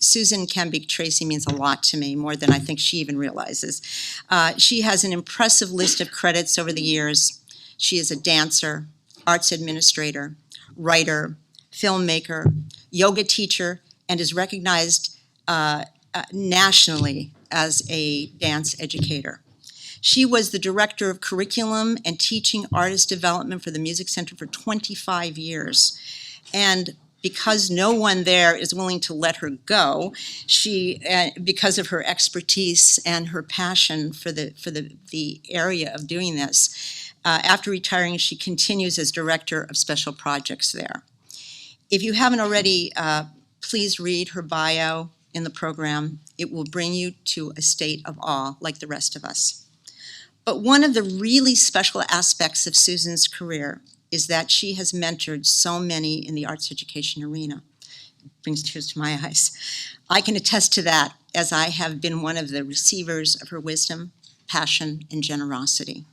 Susan Cambic-Tracy means a lot to me, more than I think she even realizes. She has an impressive list of credits over the years. She is a dancer, arts administrator, writer, filmmaker, yoga teacher, and is recognized nationally as a dance educator. She was the director of curriculum and teaching artist development for the Music Center for 25 years. And because no one there is willing to let her go, she, because of her expertise and her passion for the area of doing this, after retiring, she continues as director of special projects there. If you haven't already, please read her bio in the program. It will bring you to a state of awe like the rest of us. But one of the really special aspects of Susan's career is that she has mentored so many in the arts education arena. It brings tears to my eyes. I can attest to that, as I have been one of the receivers of her wisdom, passion, and generosity.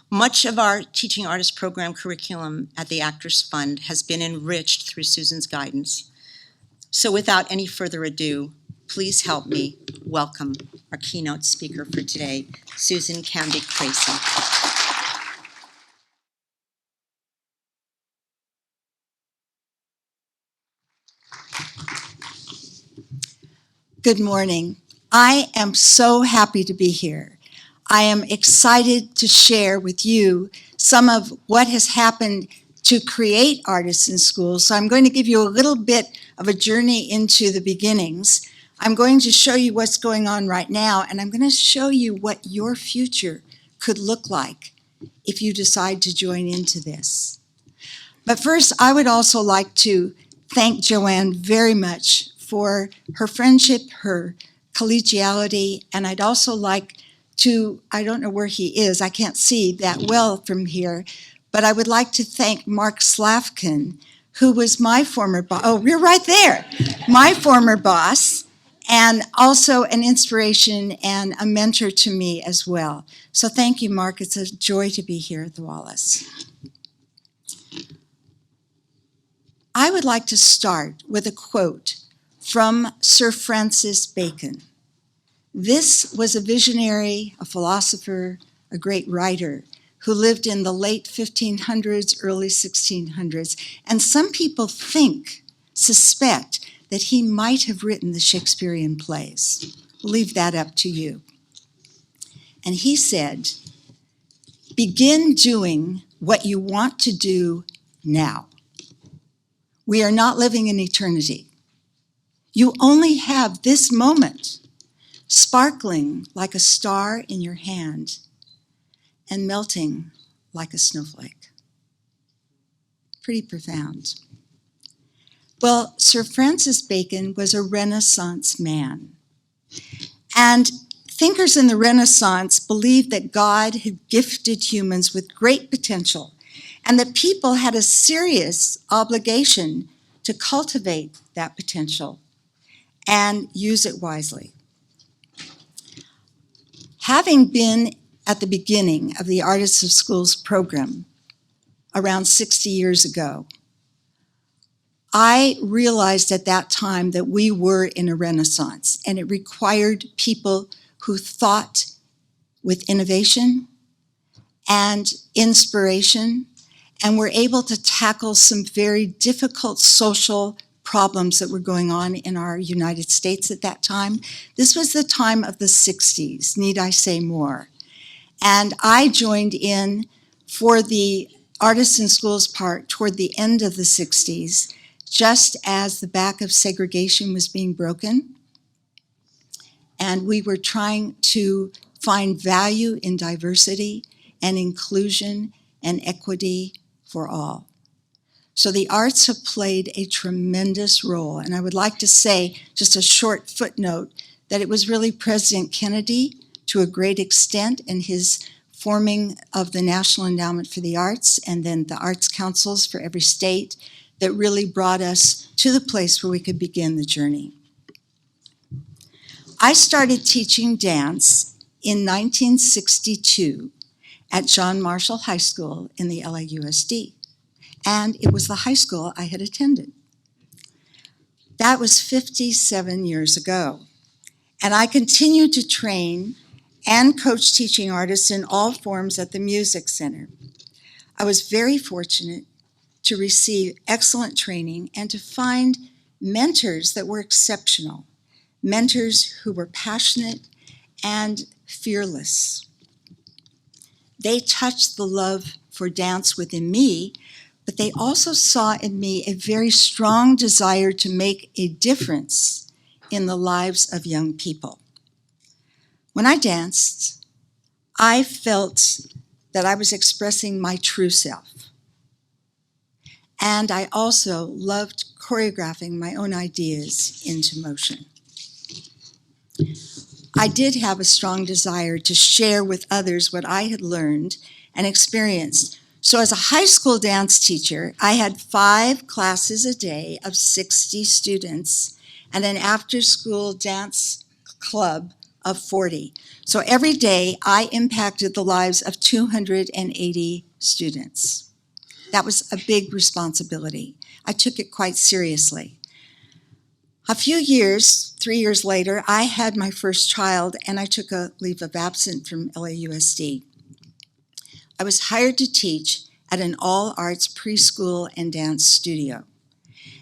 Much of our teaching artist program curriculum at the Actors Fund has been enriched through Susan's guidance. So without any further ado, please help me welcome our keynote speaker for today, Susan Cambic-Tracy. Good morning. I am so happy to be here. I am excited to share with you some of what has happened to create artists in schools. So I'm going to give you a little bit of a journey into the beginnings. I'm going to show you what's going on right now, and I'm going to show you what your future could look like if you decide to join into this. But first, I would also like to thank Joanne very much for her friendship, her collegiality, and I'd also like to, I don't know where he is, I can't see that well from here, but I would like to thank Mark Slavkin, who was my former boss. Oh, you're right there. My former boss, and also an inspiration and a mentor to me as well. So thank you, Mark. It's a joy to be here at the Wallace. I would like to start with a quote from Sir Francis Bacon. This was a visionary, a philosopher, a great writer who lived in the late 1500s, early 1600s, and some people suspect that he might have written the Shakespearean plays. We'll leave that up to you. And he said, begin doing what you want to do now. We are not living in eternity. You only have this moment, sparkling like a star in your hand and melting like a snowflake. Pretty profound. Well, Sir Francis Bacon was a Renaissance man. And thinkers in the Renaissance believed that God had gifted humans with great potential and that people had a serious obligation to cultivate that potential and use it wisely. Having been at the beginning of the Artists of Schools program around 60 years ago, I realized at that time that we were in a renaissance, and it required people who thought with innovation and inspiration and were able to tackle some very difficult social problems that were going on in our United States at that time. This was the time of the 60s, need I say more. And I joined in for the Artists in Schools part toward the end of the 60s, just as the back of segregation was being broken. And we were trying to find value in diversity and inclusion and equity for all. So the arts have played a tremendous role. And I would like to say, just a short footnote, that it was really President Kennedy, to a great extent, in his forming of the National Endowment for the Arts and then the arts councils for every state, that really brought us to the place where we could begin the journey. I started teaching dance in 1962 at John Marshall High School in the LAUSD, and it was the high school I had attended. That was 57 years ago. And I continue to train and coach teaching artists in all forms at the Music Center. I was very fortunate to receive excellent training and to find mentors that were exceptional, mentors who were passionate and fearless. They touched the love for dance within me, but they also saw in me a very strong desire to make a difference in the lives of young people. When I danced, I felt that I was expressing my true self. And I also loved choreographing my own ideas into motion. I did have a strong desire to share with others what I had learned and experienced. So as a high school dance teacher, I had 5 classes a day of 60 students and an after-school dance club of 40. So every day I impacted the lives of 280 students. That was a big responsibility. I took it quite seriously. A few years, 3 years later, I had my first child and I took a leave of absence from LAUSD. I was hired to teach at an all-arts preschool and dance studio.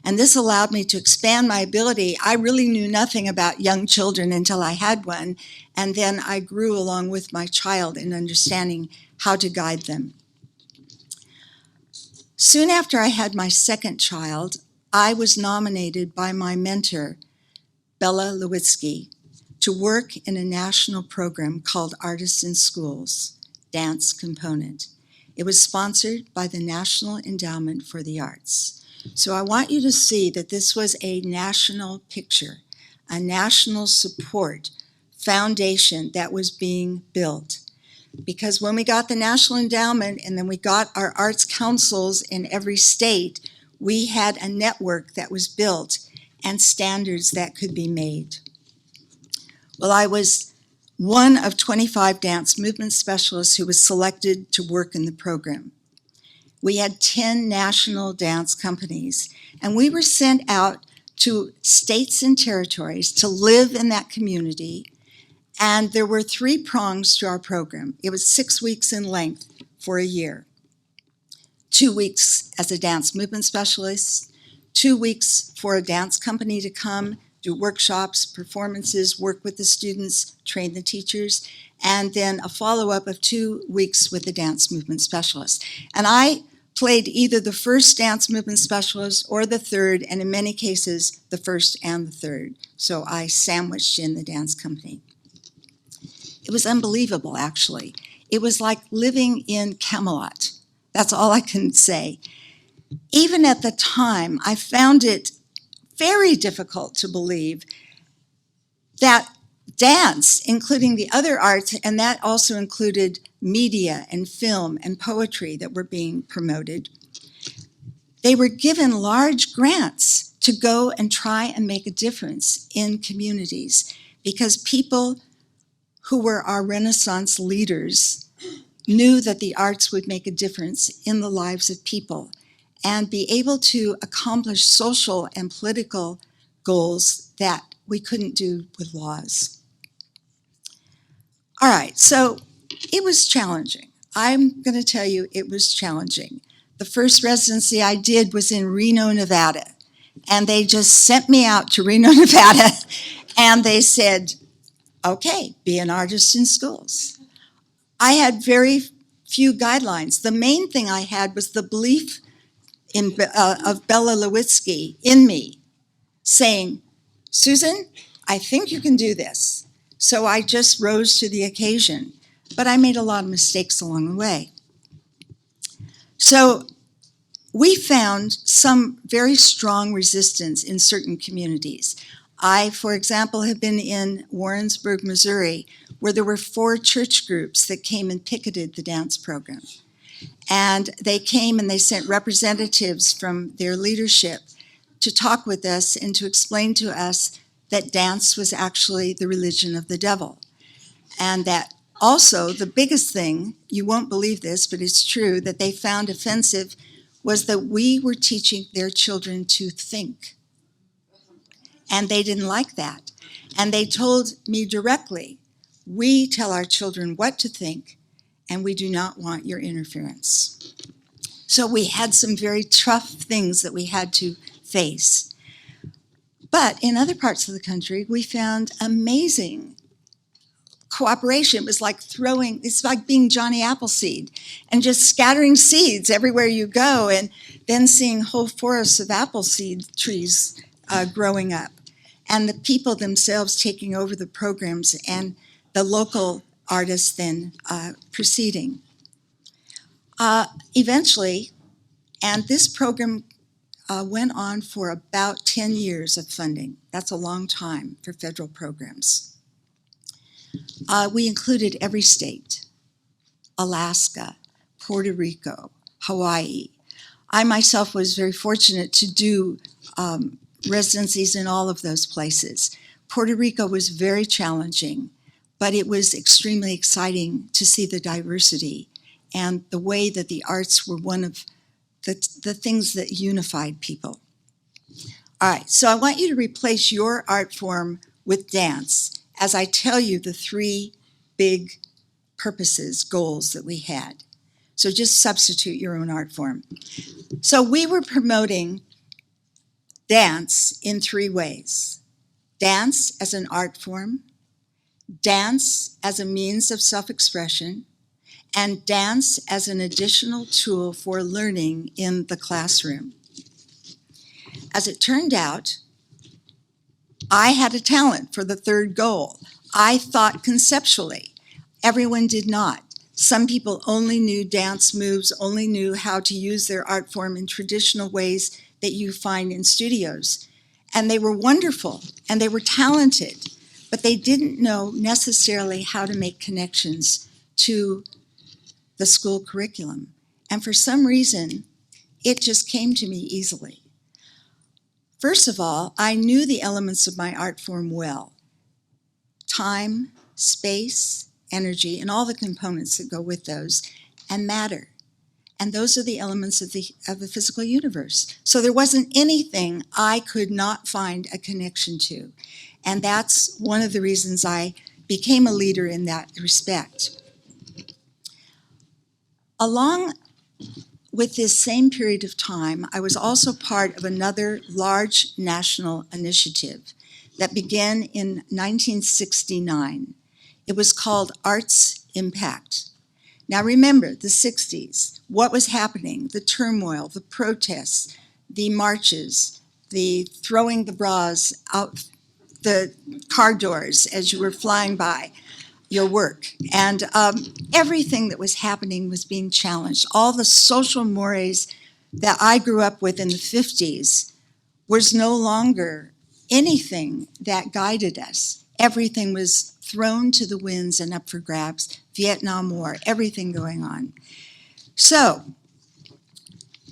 And this allowed me to expand my ability. I really knew nothing about young children until I had one, and then I grew along with my child in understanding how to guide them. Soon after I had my second child, I was nominated by my mentor, Bella Lewitsky, to work in a national program called Artists in Schools, Dance Component. It was sponsored by the National Endowment for the Arts. So I want you to see that this was a national picture, a national support foundation that was being built. Because when we got the National Endowment and then we got our arts councils in every state, we had a network that was built and standards that could be made. Well, I was one of 25 dance movement specialists who was selected to work in the program. We had 10 national dance companies, and we were sent out to states and territories to live in that community. And there were 3 prongs to our program. It was 6 weeks in length for a year. 2 weeks as a dance movement specialist, 2 weeks for a dance company to come, do workshops, performances, work with the students, train the teachers, and then a follow-up of 2 weeks with the dance movement specialist. And I played either the first dance movement specialist or the third, and in many cases, the first and the third. So I sandwiched in the dance company. It was unbelievable, actually. It was like living in Camelot. That's all I can say. Even at the time, I found it very difficult to believe that dance, including the other arts, and that also included media and film and poetry that were being promoted, they were given large grants to go and try and make a difference in communities because people who were our Renaissance leaders knew that the arts would make a difference in the lives of people and be able to accomplish social and political goals that we couldn't do with laws. All right, so it was challenging. I'm going to tell you it was challenging. The first residency I did was in Reno, Nevada, and they just sent me out to Reno, Nevada, and they said, okay, be an artist in schools. I had very few guidelines. The main thing I had was the belief of Bella Lewitsky in me, saying, Susan, I think you can do this. So I just rose to the occasion, but I made a lot of mistakes along the way. So we found some very strong resistance in certain communities. I, for example, have been in Warrensburg, Missouri, where there were 4 church groups that came and picketed the dance program. And they came and they sent representatives from their leadership to talk with us and to explain to us that dance was actually the religion of the devil. And that also, the biggest thing, you won't believe this, but it's true, that they found offensive was that we were teaching their children to think. And they didn't like that. And they told me directly, we tell our children what to think, and we do not want your interference. So we had some very tough things that we had to face. But in other parts of the country, we found amazing cooperation. It was like it's like being Johnny Appleseed and just scattering seeds everywhere you go, and then seeing whole forests of apple seed trees growing up, and the people themselves taking over the programs, and the local artists then proceeding. Eventually, and this program went on for about 10 years of funding. That's a long time for federal programs. We included every state: Alaska, Puerto Rico, Hawaii. I myself was very fortunate to do residencies in all of those places. Puerto Rico was very challenging, but it was extremely exciting to see the diversity and the way that the arts were one of the things that unified people. All right, so I want you to replace your art form with dance as I tell you the three big purposes, goals that we had. So just substitute your own art form. So we were promoting dance in three ways: dance as an art form, dance as a means of self-expression, and dance as an additional tool for learning in the classroom. As it turned out, I had a talent for the third goal. I thought conceptually. Everyone did not. Some people only knew dance moves, only knew how to use their art form in traditional ways that you find in studios. And they were wonderful and they were talented, but they didn't know necessarily how to make connections to the school curriculum. And for some reason, it just came to me easily. First of all, I knew the elements of my art form well: time, space, energy, and all the components that go with those, and matter. And those are the elements of the physical universe. So there wasn't anything I could not find a connection to. And that's one of the reasons I became a leader in that respect. Along with this same period of time, I was also part of another large national initiative that began in 1969. It was called Arts Impact. Now remember, the 60s, what was happening, the turmoil, the protests, the marches, the throwing the bras out the car doors as you were flying by your work. And everything that was happening was being challenged. All the social mores that I grew up with in the 50s was no longer anything that guided us. Everything was thrown to the winds and up for grabs. Vietnam War, everything going on. So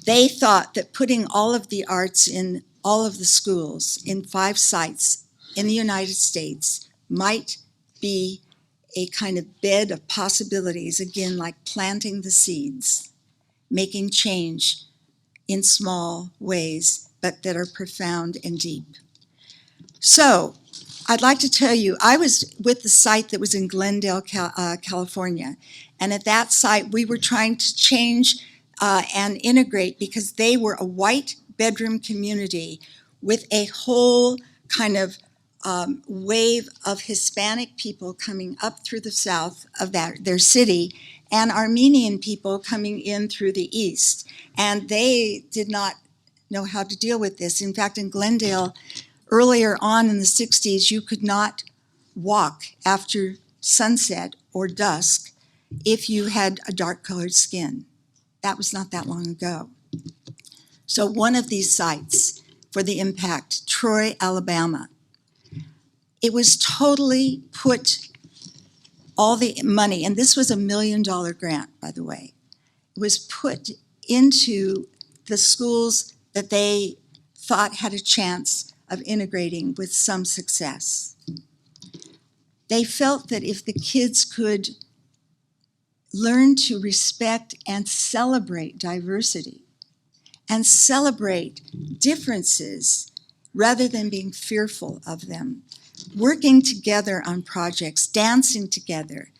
they thought that putting all of the arts in all of the schools in 5 sites in the United States might be a kind of bed of possibilities, again, like planting the seeds, making change in small ways, but that are profound and deep. So I'd like to tell you, I was with the site that was in Glendale, California, and at that site we were trying to change and integrate, because they were a white bedroom community with a whole kind of wave of Hispanic people coming up through the south of their city, and Armenian people coming in through the east. And they did not know how to deal with this. In fact, in Glendale, earlier on in the 60s, you could not walk after sunset or dusk if you had a dark-colored skin. That was not that long ago. So one of these sites for the impact, Troy, Alabama, it was totally put, all the money, and this was a $1 million grant, by the way, it was put into the schools that they thought had a chance of integrating with some success. They felt that if the kids could learn to respect and celebrate diversity and celebrate differences rather than being fearful of them. Working together on projects, dancing together,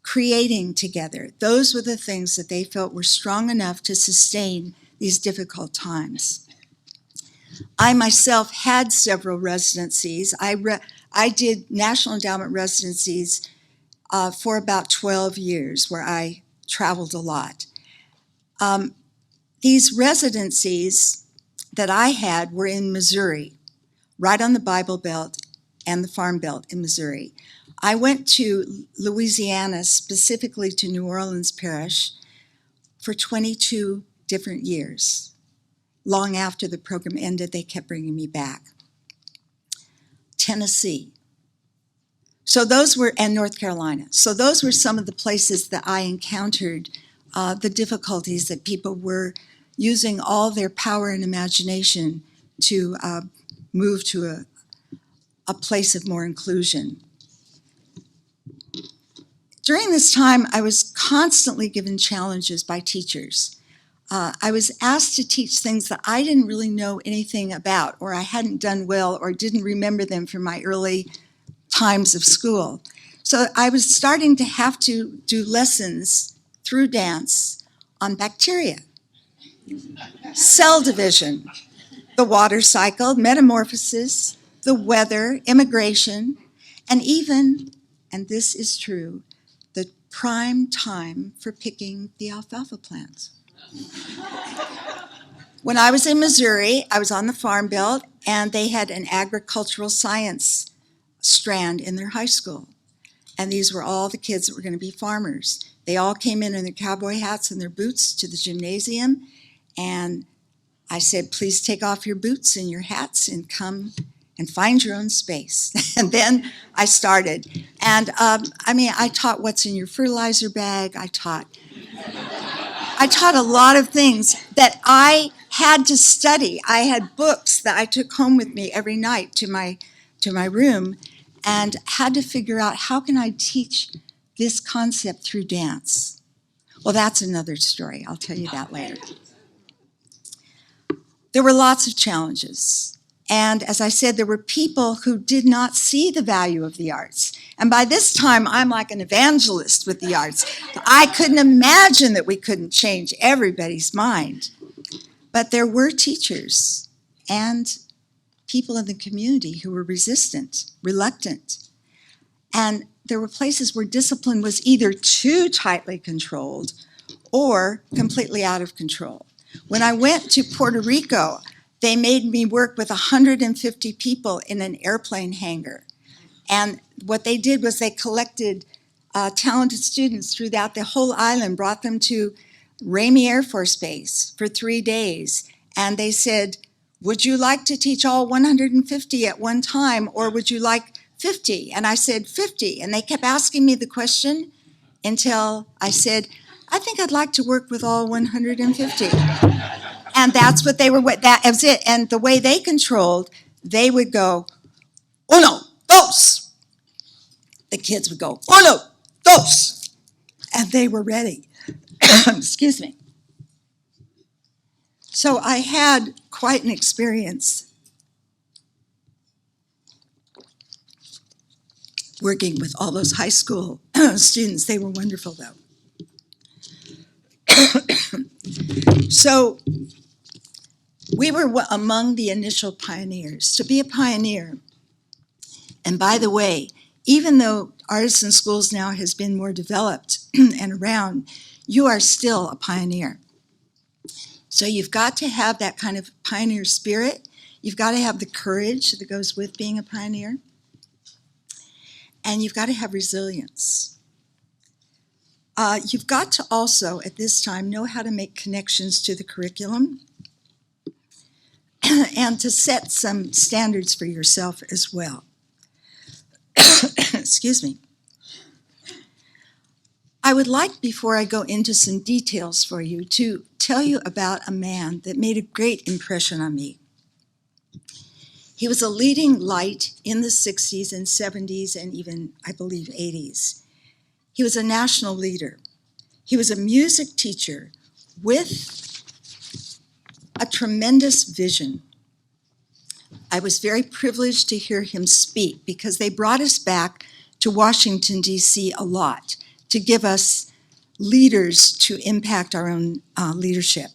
creating together. Those were the things that they felt were strong enough to sustain these difficult times. I myself had several residencies. I did National Endowment residencies for about 12 years, where I traveled a lot. These residencies that I had were in Missouri, right on the Bible Belt and the Farm Belt in Missouri. I went to Louisiana, specifically to New Orleans Parish, for 22 different years. Long after the program ended, they kept bringing me back. Tennessee. And North Carolina. So those were some of the places that I encountered the difficulties that people were using all their power and imagination to move to a place of more inclusion. During this time, I was constantly given challenges by teachers. I was asked to teach things that I didn't really know anything about, or I hadn't done well, or didn't remember them from my early times of school. So I was starting to have to do lessons through dance on bacteria, cell division, the water cycle, metamorphosis, the weather, immigration, and even, and this is true, the prime time for picking the alfalfa plants. When I was in Missouri, I was on the Farm Belt, and they had an agricultural science strand in their high school. And these were all the kids that were going to be farmers. They all came in their cowboy hats and their boots to the gymnasium, and I said, please take off your boots and your hats and come and find your own space. And then I started. And I taught what's in your fertilizer bag. I taught a lot of things that I had to study. I had books that I took home with me every night to my room, and had to figure out, how can I teach this concept through dance? Well, that's another story. I'll tell you that later. There were lots of challenges. And as I said, there were people who did not see the value of the arts. And by this time, I'm like an evangelist with the arts. I couldn't imagine that we couldn't change everybody's mind. But there were teachers and people in the community who were resistant, reluctant. And there were places where discipline was either too tightly controlled or completely out of control. When I went to Puerto Rico, they made me work with 150 people in an airplane hangar. And what they did was they collected talented students throughout the whole island, brought them to Ramey Air Force Base for 3 days. And they said, would you like to teach all 150 at one time, or would you like 50? And I said 50. And they kept asking me the question until I said, I think I'd like to work with all 150. And that's what they were, that was it. And the way they controlled, they would go, uno, dos. The kids would go, uno, dos. And they were ready. Excuse me. So I had quite an experience working with all those high school students. They were wonderful, though. So we were among the initial pioneers. To be a pioneer, and by the way, even though artisan schools now has been more developed and around, you are still a pioneer. So you've got to have that kind of pioneer spirit. You've got to have the courage that goes with being a pioneer. And you've got to have resilience. You've got to also, at this time, know how to make connections to the curriculum and to set some standards for yourself as well. Excuse me. I would like, before I go into some details for you, to tell you about a man that made a great impression on me. He was a leading light in the 60s and 70s and even, I believe, 80s. He was a national leader. He was a music teacher with a tremendous vision. I was very privileged to hear him speak because they brought us back to Washington, D.C. a lot to give us leaders to impact our own leadership.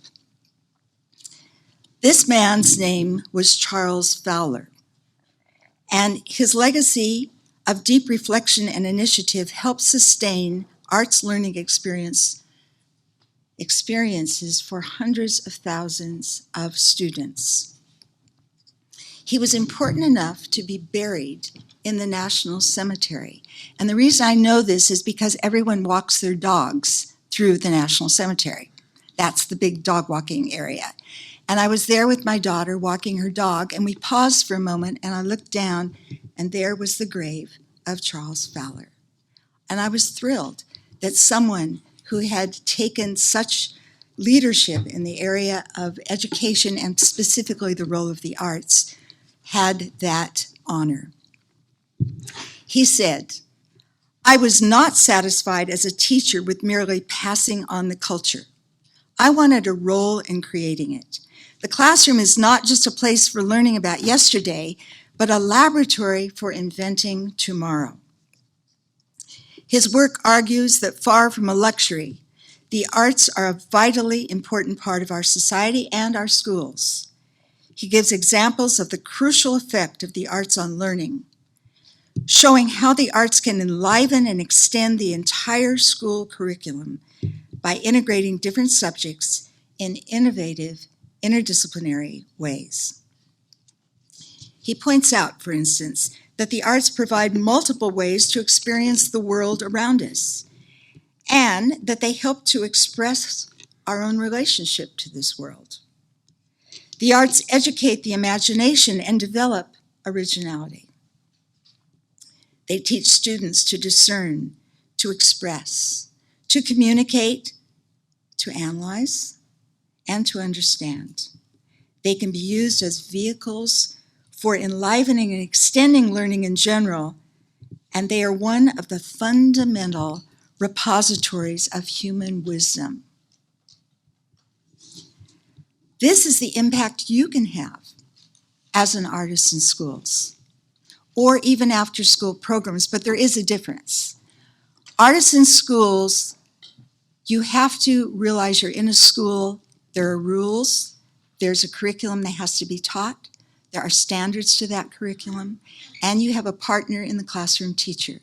This man's name was Charles Fowler, and his legacy of deep reflection and initiative helped sustain arts learning experiences for hundreds of thousands of students. He was important enough to be buried in the National Cemetery. And the reason I know this is because everyone walks their dogs through the National Cemetery. That's the big dog walking area. And I was there with my daughter walking her dog, and we paused for a moment, and I looked down, and there was the grave of Charles Fowler. And I was thrilled that someone who had taken such leadership in the area of education and specifically the role of the arts had that honor. He said, "I was not satisfied as a teacher with merely passing on the culture. I wanted a role in creating it. The classroom is not just a place for learning about yesterday, but a laboratory for inventing tomorrow." His work argues that far from a luxury, the arts are a vitally important part of our society and our schools. He gives examples of the crucial effect of the arts on learning, showing how the arts can enliven and extend the entire school curriculum by integrating different subjects in innovative, interdisciplinary ways. He points out, for instance, that the arts provide multiple ways to experience the world around us, and that they help to express our own relationship to this world. The arts educate the imagination and develop originality. They teach students to discern, to express, to communicate, to analyze, and to understand. They can be used as vehicles for enlivening and extending learning in general, and they are one of the fundamental repositories of human wisdom. This is the impact you can have as an artist in schools, or even after school programs, but there is a difference. Artists in schools, you have to realize you're in a school, there are rules, there's a curriculum that has to be taught, there are standards to that curriculum, and you have a partner in the classroom teacher.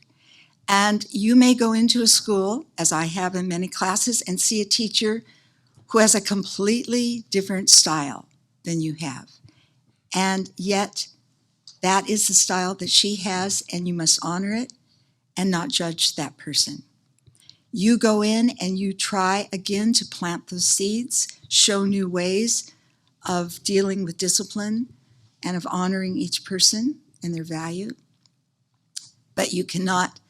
And you may go into a school, as I have in many classes, and see a teacher who has a completely different style than you have. And yet, that is the style that she has, and you must honor it and not judge that person. You go in and you try again to plant those seeds, show new ways of dealing with discipline and of honoring each person and their value. But you cannot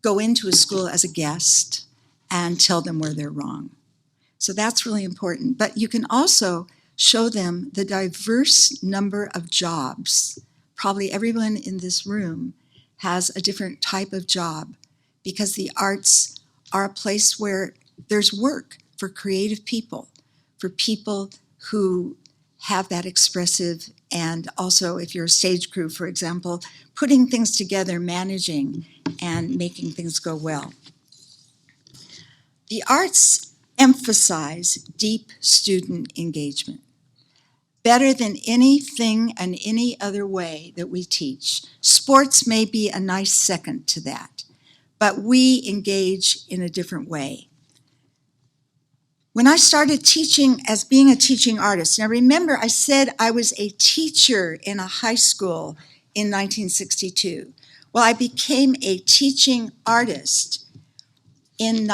go into a school as a guest and tell them where they're wrong. So that's really important. But you can also show them the diverse number of jobs. Probably everyone in this room has a different type of job because the arts are a place where there's work for creative people, for people who have that expressive, and also if you're a stage crew, for example, putting things together, managing, and making things go well. The arts emphasize deep student engagement. Better than anything and any other way that we teach. Sports may be a nice second to that, but we engage in a different way. When I started teaching as being a teaching artist, now remember I said I was a teacher in a high school in 1962. Well, I became a teaching artist in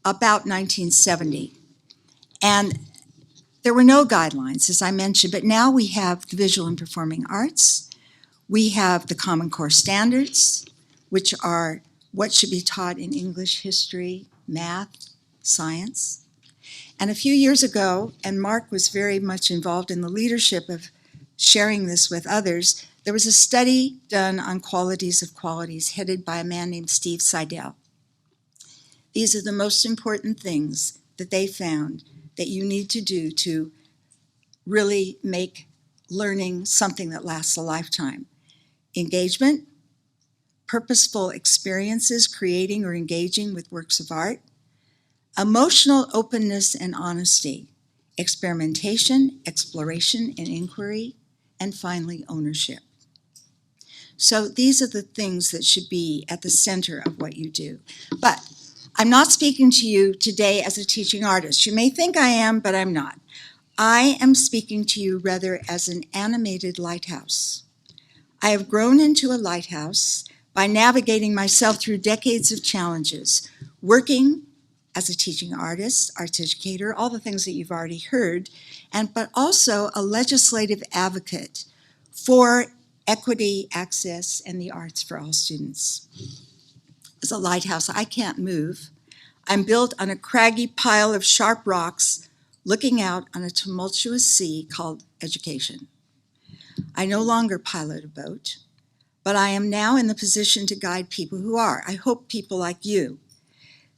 about 1970. And there were no guidelines, as I mentioned, but now we have the Visual and Performing Arts. We have the Common Core Standards, which are what should be taught in English, history, math, science. And a few years ago, and Mark was very much involved in the leadership of sharing this with others, there was a study done on qualities of qualities headed by a man named Steve Seidel. These are the most important things that they found that you need to do to really make learning something that lasts a lifetime. Engagement, purposeful experiences creating or engaging with works of art, emotional openness and honesty, experimentation, exploration and inquiry, and finally ownership. So these are the things that should be at the center of what you do. But I'm not speaking to you today as a teaching artist. You may think I am, but I'm not. I am speaking to you rather as an animated lighthouse. I have grown into a lighthouse by navigating myself through decades of challenges, working as a teaching artist, arts educator, all the things that you've already heard, but also a legislative advocate for equity, access, and the arts for all students. As a lighthouse, I can't move. I'm built on a craggy pile of sharp rocks looking out on a tumultuous sea called education. I no longer pilot a boat, but I am now in the position to guide people who are, I hope people like you,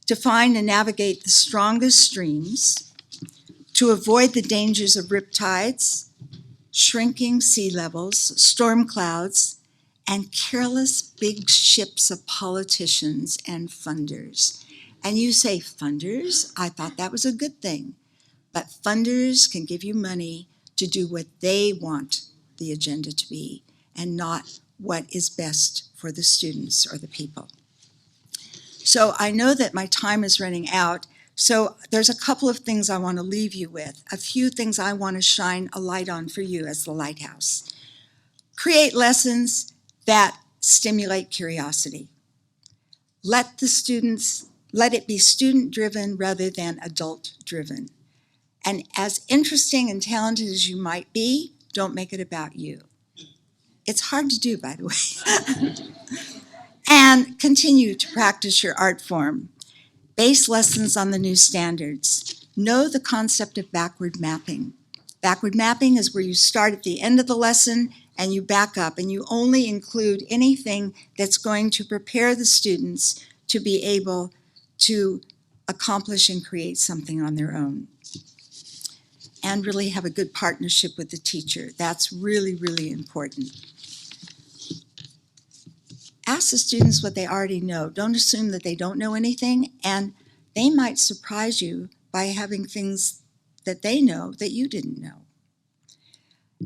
to find and navigate the strongest streams, to avoid the dangers of riptides, shrinking sea levels, storm clouds, and careless big ships of politicians and funders. And you say, funders? I thought that was a good thing. But funders can give you money to do what they want the agenda to be, and not what is best for the students or the people. So I know that my time is running out, so there's a couple of things I want to leave you with, a few things I want to shine a light on for you as the lighthouse. Create lessons that stimulate curiosity. Let it be student-driven rather than adult-driven. And as interesting and talented as you might be, don't make it about you. It's hard to do, by the way. And continue to practice your art form. Base lessons on the new standards. Know the concept of backward mapping. Backward mapping is where you start at the end of the lesson and you back up, and you only include anything that's going to prepare the students to be able to accomplish and create something on their own. And really have a good partnership with the teacher. That's really, really important. Ask the students what they already know. Don't assume that they don't know anything, and they might surprise you by having things that they know that you didn't know.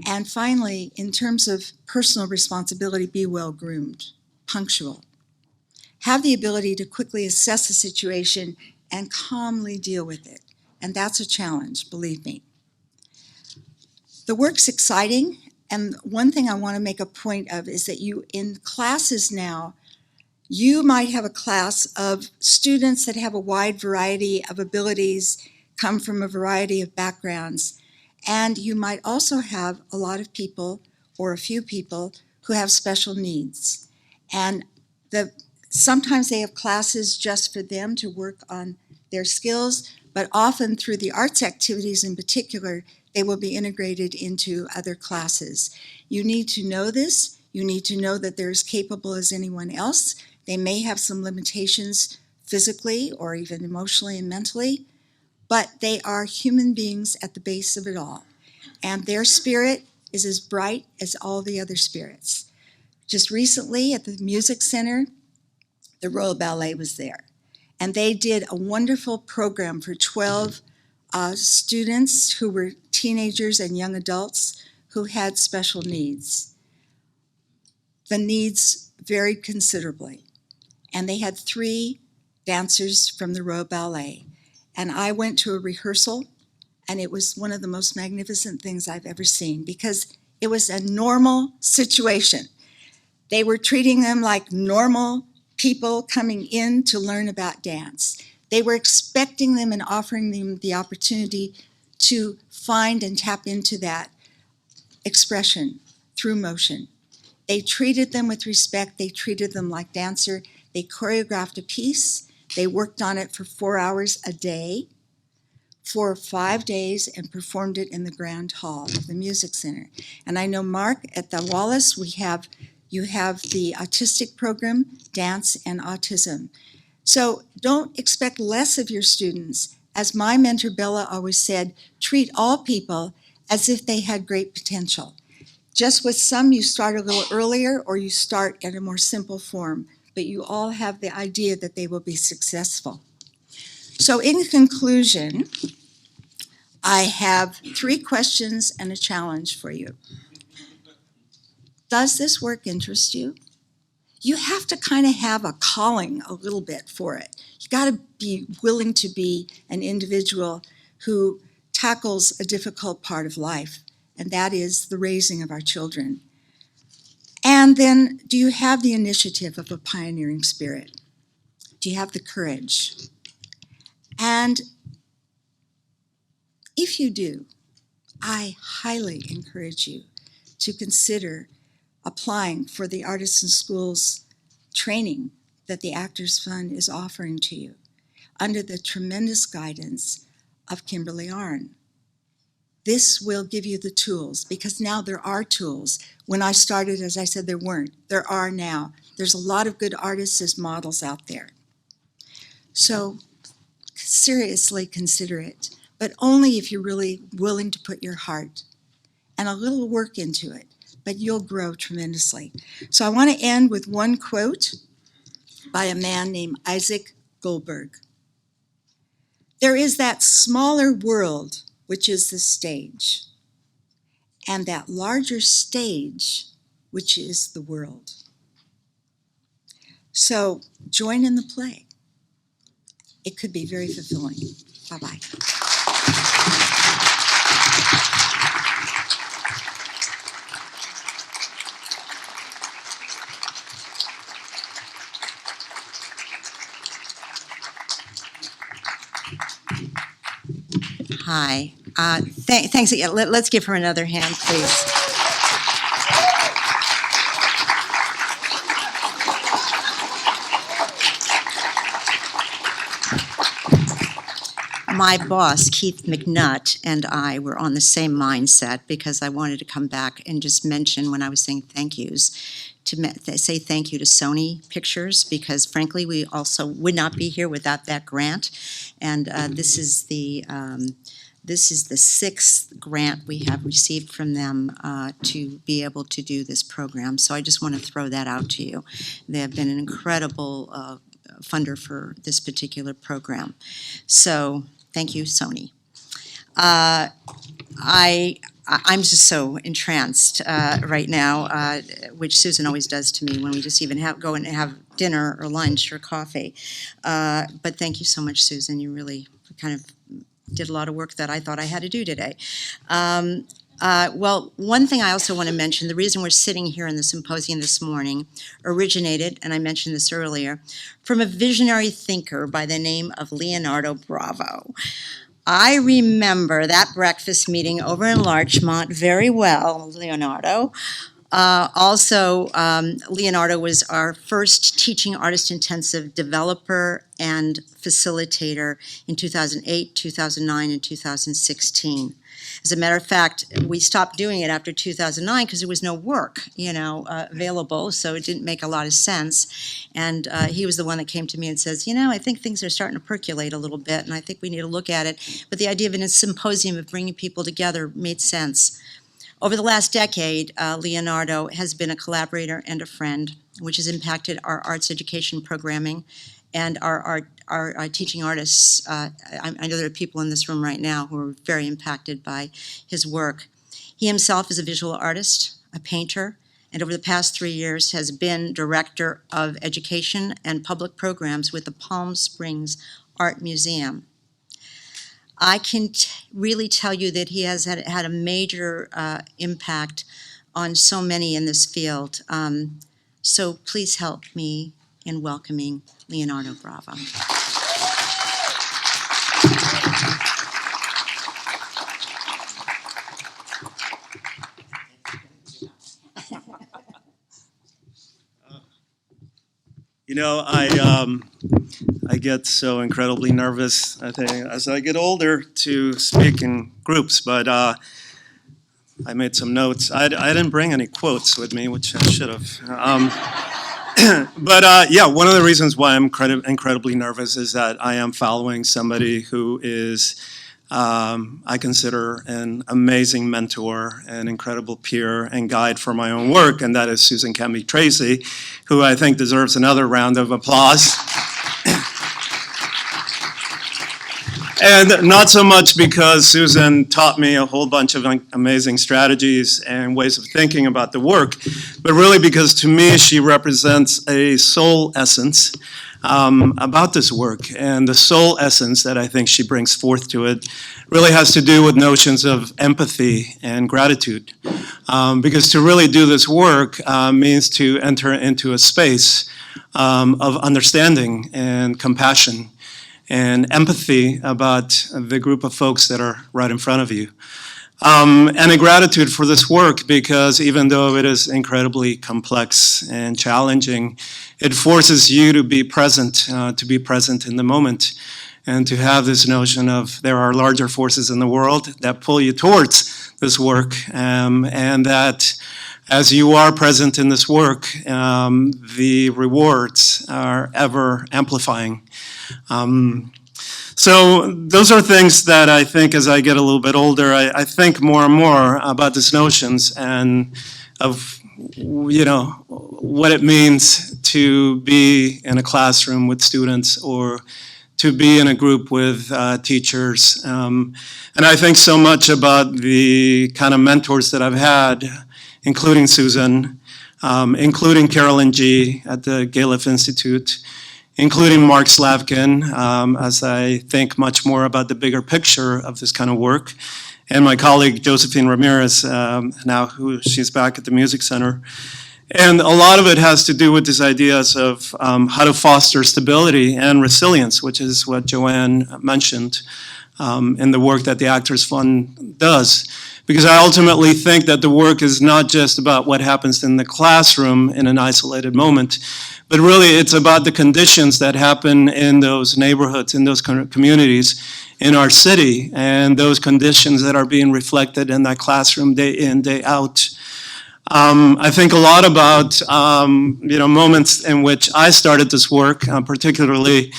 And finally, in terms of personal responsibility, be well-groomed, punctual. Have the ability to quickly assess a situation and calmly deal with it. And that's a challenge, believe me. The work's exciting, and one thing I want to make a point of is that you, in classes now, you might have a class of students that have a wide variety of abilities, come from a variety of backgrounds, and you might also have a lot of people, or a few people, who have special needs. And sometimes they have classes just for them to work on their skills, but often through the arts activities in particular, they will be integrated into other classes. You need to know this. You need to know that they're as capable as anyone else. They may have some limitations physically or even emotionally and mentally, but they are human beings at the base of it all. And their spirit is as bright as all the other spirits. Just recently at the Music Center, the Royal Ballet was there. And they did a wonderful program for 12 students who were teenagers and young adults who had special needs. The needs varied considerably. And they had 3 dancers from the Royal Ballet. And I went to a rehearsal, and it was one of the most magnificent things I've ever seen because it was a normal situation. They were treating them like normal people coming in to learn about dance. They were expecting them and offering them the opportunity to find and tap into that expression through motion. They treated them with respect. They treated them like dancer. They choreographed a piece. They worked on it for 4 hours a day for 5 days and performed it in the Grand Hall of the Music Center. And I know, Mark, at the Wallace, you have the autistic program, dance and autism. So don't expect less of your students. As my mentor Bella always said, treat all people as if they had great potential. Just with some, you start a little earlier or you start at a more simple form, but you all have the idea that they will be successful. So in conclusion, I have 3 questions and a challenge for you. Does this work interest you? You have to kind of have a calling a little bit for it. You got to be willing to be an individual who tackles a difficult part of life, and that is the raising of our children. And then, do you have the initiative of a pioneering spirit? Do you have the courage? And if you do, I highly encourage you to consider applying for the Artists in Schools training that the Actors Fund is offering to you under the tremendous guidance of Kimberly Arn. This will give you the tools, because now there are tools. When I started, as I said, there weren't. There are now. There's a lot of good artists as models out there. So seriously consider it, but only if you're really willing to put your heart and a little work into it, but you'll grow tremendously. So I want to end with one quote by a man named Isaac Goldberg. There is that smaller world which is the stage, and that larger stage which is the world. So join in the play. It could be very fulfilling. Bye-bye. Hi. Thanks. Yeah, let's give her another hand, please. My boss, Keith McNutt, and I were on the same mindset, because I wanted to come back and just mention, when I was saying thank yous, to say thank you to Sony Pictures, because frankly, we also would not be here without that grant. And this is the 6th grant we have received from them to be able to do this program. So I just want to throw that out to you. They have been an incredible funder for this particular program. So thank you, Sony. I'm just so entranced right now, which Susan always does to me when we just even go and have dinner or lunch or coffee. But thank you so much, Susan. You really kind of did a lot of work that I thought I had to do today. Well, one thing I also want to mention, the reason we're sitting here in the symposium this morning originated, and I mentioned this earlier, from a visionary thinker by the name of Leonardo Bravo. I remember that breakfast meeting over in Larchmont very well, Leonardo. Leonardo was our first teaching artist intensive developer and facilitator in 2008, 2009, and 2016. As a matter of fact, we stopped doing it after 2009 because there was no work, available, so it didn't make a lot of sense. And he was the one that came to me and says, I think things are starting to percolate a little bit, and I think we need to look at it. But the idea of a symposium of bringing people together made sense. Over the last decade, Leonardo has been a collaborator and a friend, which has impacted our arts education programming and our teaching artists. I know there are people in this room right now who are very impacted by his work. He himself is a visual artist, a painter, and over the past 3 years has been director of education and public programs with the Palm Springs Art Museum. I can really tell you that he has had a major impact on so many in this field. So please help me in welcoming Leonardo Bravo. I get so incredibly nervous, I think, as I get older to speak in groups, but I made some notes. I didn't bring any quotes with me, which I should have. One of the reasons why I'm incredibly nervous is that I am following somebody who is I consider an amazing mentor, an incredible peer and guide for my own work, and that is Susan Kemby Tracy, who I think deserves another round of applause. And not so much because Susan taught me a whole bunch of amazing strategies and ways of thinking about the work, but really because to me she represents a soul essence about this work. And the soul essence that I think she brings forth to it really has to do with notions of empathy and gratitude. Because to really do this work means to enter into a space of understanding and compassion and empathy about the group of folks that are right in front of you. And a gratitude for this work, because even though it is incredibly complex and challenging, it forces you to be present in the moment, and to have this notion of there are larger forces in the world that pull you towards this work, and that as you are present in this work, the rewards are ever amplifying. So those are things that I think as I get a little bit older, I think more and more about these notions and of, what it means to be in a classroom with students or to be in a group with teachers. And I think so much about the kind of mentors that I've had, including Susan, including Carolyn G. at the Galef Institute, including Mark Slavkin, as I think much more about the bigger picture of this kind of work, and my colleague Josephine Ramirez, now she's back at the Music Center. And a lot of it has to do with these ideas of how to foster stability and resilience, which is what Joanne mentioned in the work that the Actors Fund does. Because I ultimately think that the work is not just about what happens in the classroom in an isolated moment, but really it's about the conditions that happen in those neighborhoods, in those communities, in our city, and those conditions that are being reflected in that classroom day in, day out. I think a lot about moments in which I started this work. Particularly,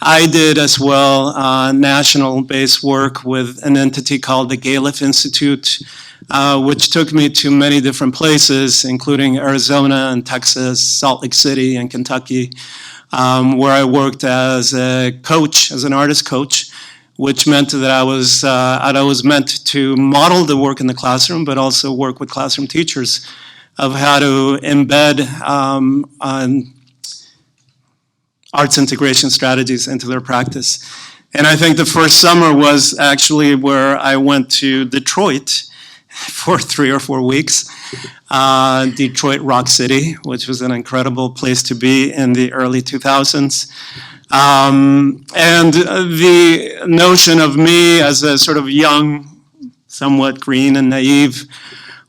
I did as well national-based work with an entity called the Galef Institute, which took me to many different places, including Arizona and Texas, Salt Lake City and Kentucky, where I worked as a coach, as an artist coach, which meant that I was meant to model the work in the classroom, but also work with classroom teachers of how to embed arts integration strategies into their practice. And I think the first summer was actually where I went to Detroit for 3 or 4 weeks, Detroit Rock City, which was an incredible place to be in the early 2000s. And the notion of me as a sort of young, somewhat green and naive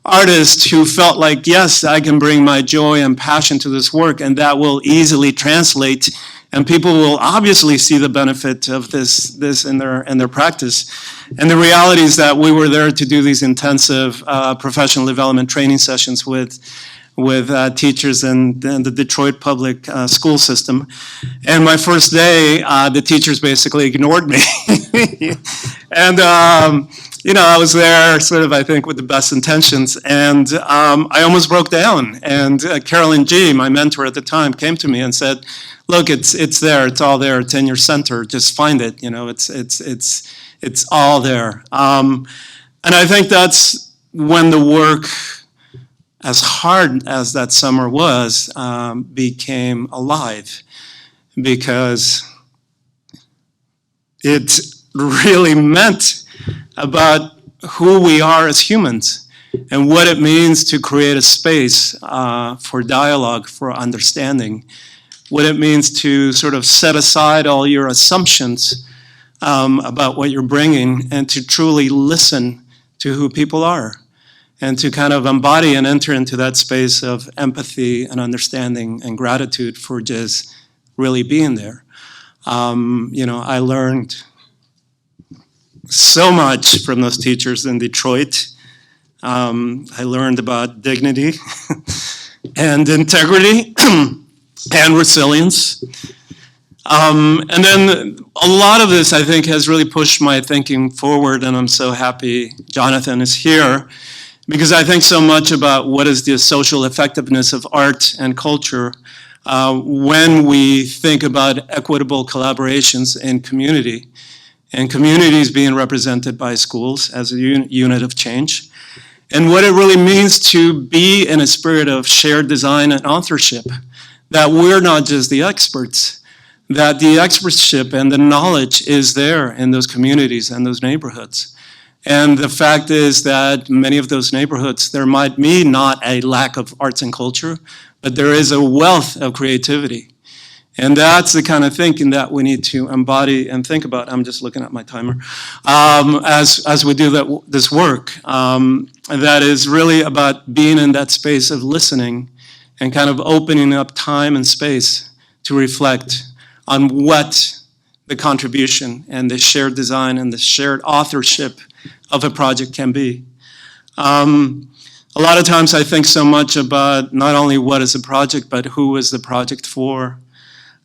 artist who felt like, yes, I can bring my joy and passion to this work, and that will easily translate, and people will obviously see the benefit of this in their practice. And the reality is that we were there to do these intensive professional development training sessions with teachers in the Detroit public school system. And my first day, the teachers basically ignored me. And, I was there sort of, I think, with the best intentions. And I almost broke down. And Carolyn G., my mentor at the time, came to me and said, look, it's there. It's all there. It's in your center. Just find it. It's all there. And I think that's when the work, as hard as that summer was, became alive, because it really meant about who we are as humans and what it means to create a space for dialogue, for understanding, what it means to sort of set aside all your assumptions about what you're bringing and to truly listen to who people are, and to kind of embody and enter into that space of empathy and understanding and gratitude for just really being there. I learned so much from those teachers in Detroit. I learned about dignity and integrity and resilience. And then a lot of this, I think, has really pushed my thinking forward, and I'm so happy Jonathan is here, because I think so much about what is the social effectiveness of art and culture when we think about equitable collaborations in community, and communities being represented by schools as a unit of change, and what it really means to be in a spirit of shared design and authorship, that we're not just the experts, that the expertship and the knowledge is there in those communities and those neighborhoods. And the fact is that many of those neighborhoods, there might be not a lack of arts and culture, but there is a wealth of creativity. And that's the kind of thinking that we need to embody and think about. I'm just looking at my timer. As we do this work, that is really about being in that space of listening and kind of opening up time and space to reflect on what the contribution and the shared design and the shared authorship of a project can be. A lot of times I think so much about not only what is a project, but who is the project for.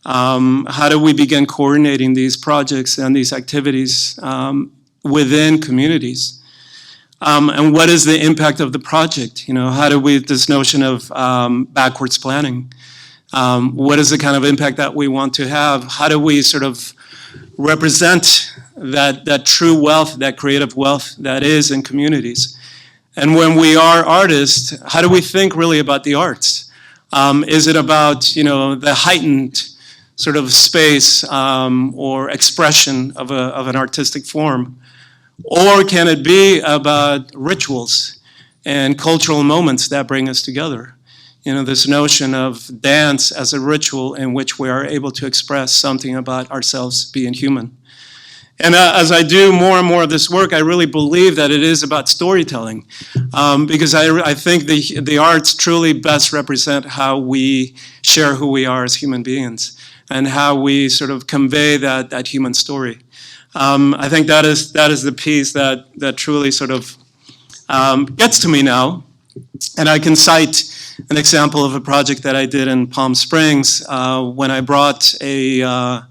How do we begin coordinating these projects and these activities within communities? And what is the impact of the project? You know, how do we, this notion of backwards planning, what is the kind of impact that we want to have? How do we sort of represent that true wealth, that creative wealth that is in communities? And when we are artists, how do we think really about the arts? Is it about, you know, the heightened sort of space or expression of an artistic form? Or can it be about rituals and cultural moments that bring us together? You know, this notion of dance as a ritual in which we are able to express something about ourselves being human. And as I do more and more of this work, I really believe that it is about storytelling, because I think the arts truly best represent how we share who we are as human beings and how we sort of convey that human story. I think that is the piece that truly sort of gets to me now. And I can cite an example of a project that I did in Palm Springs when I brought a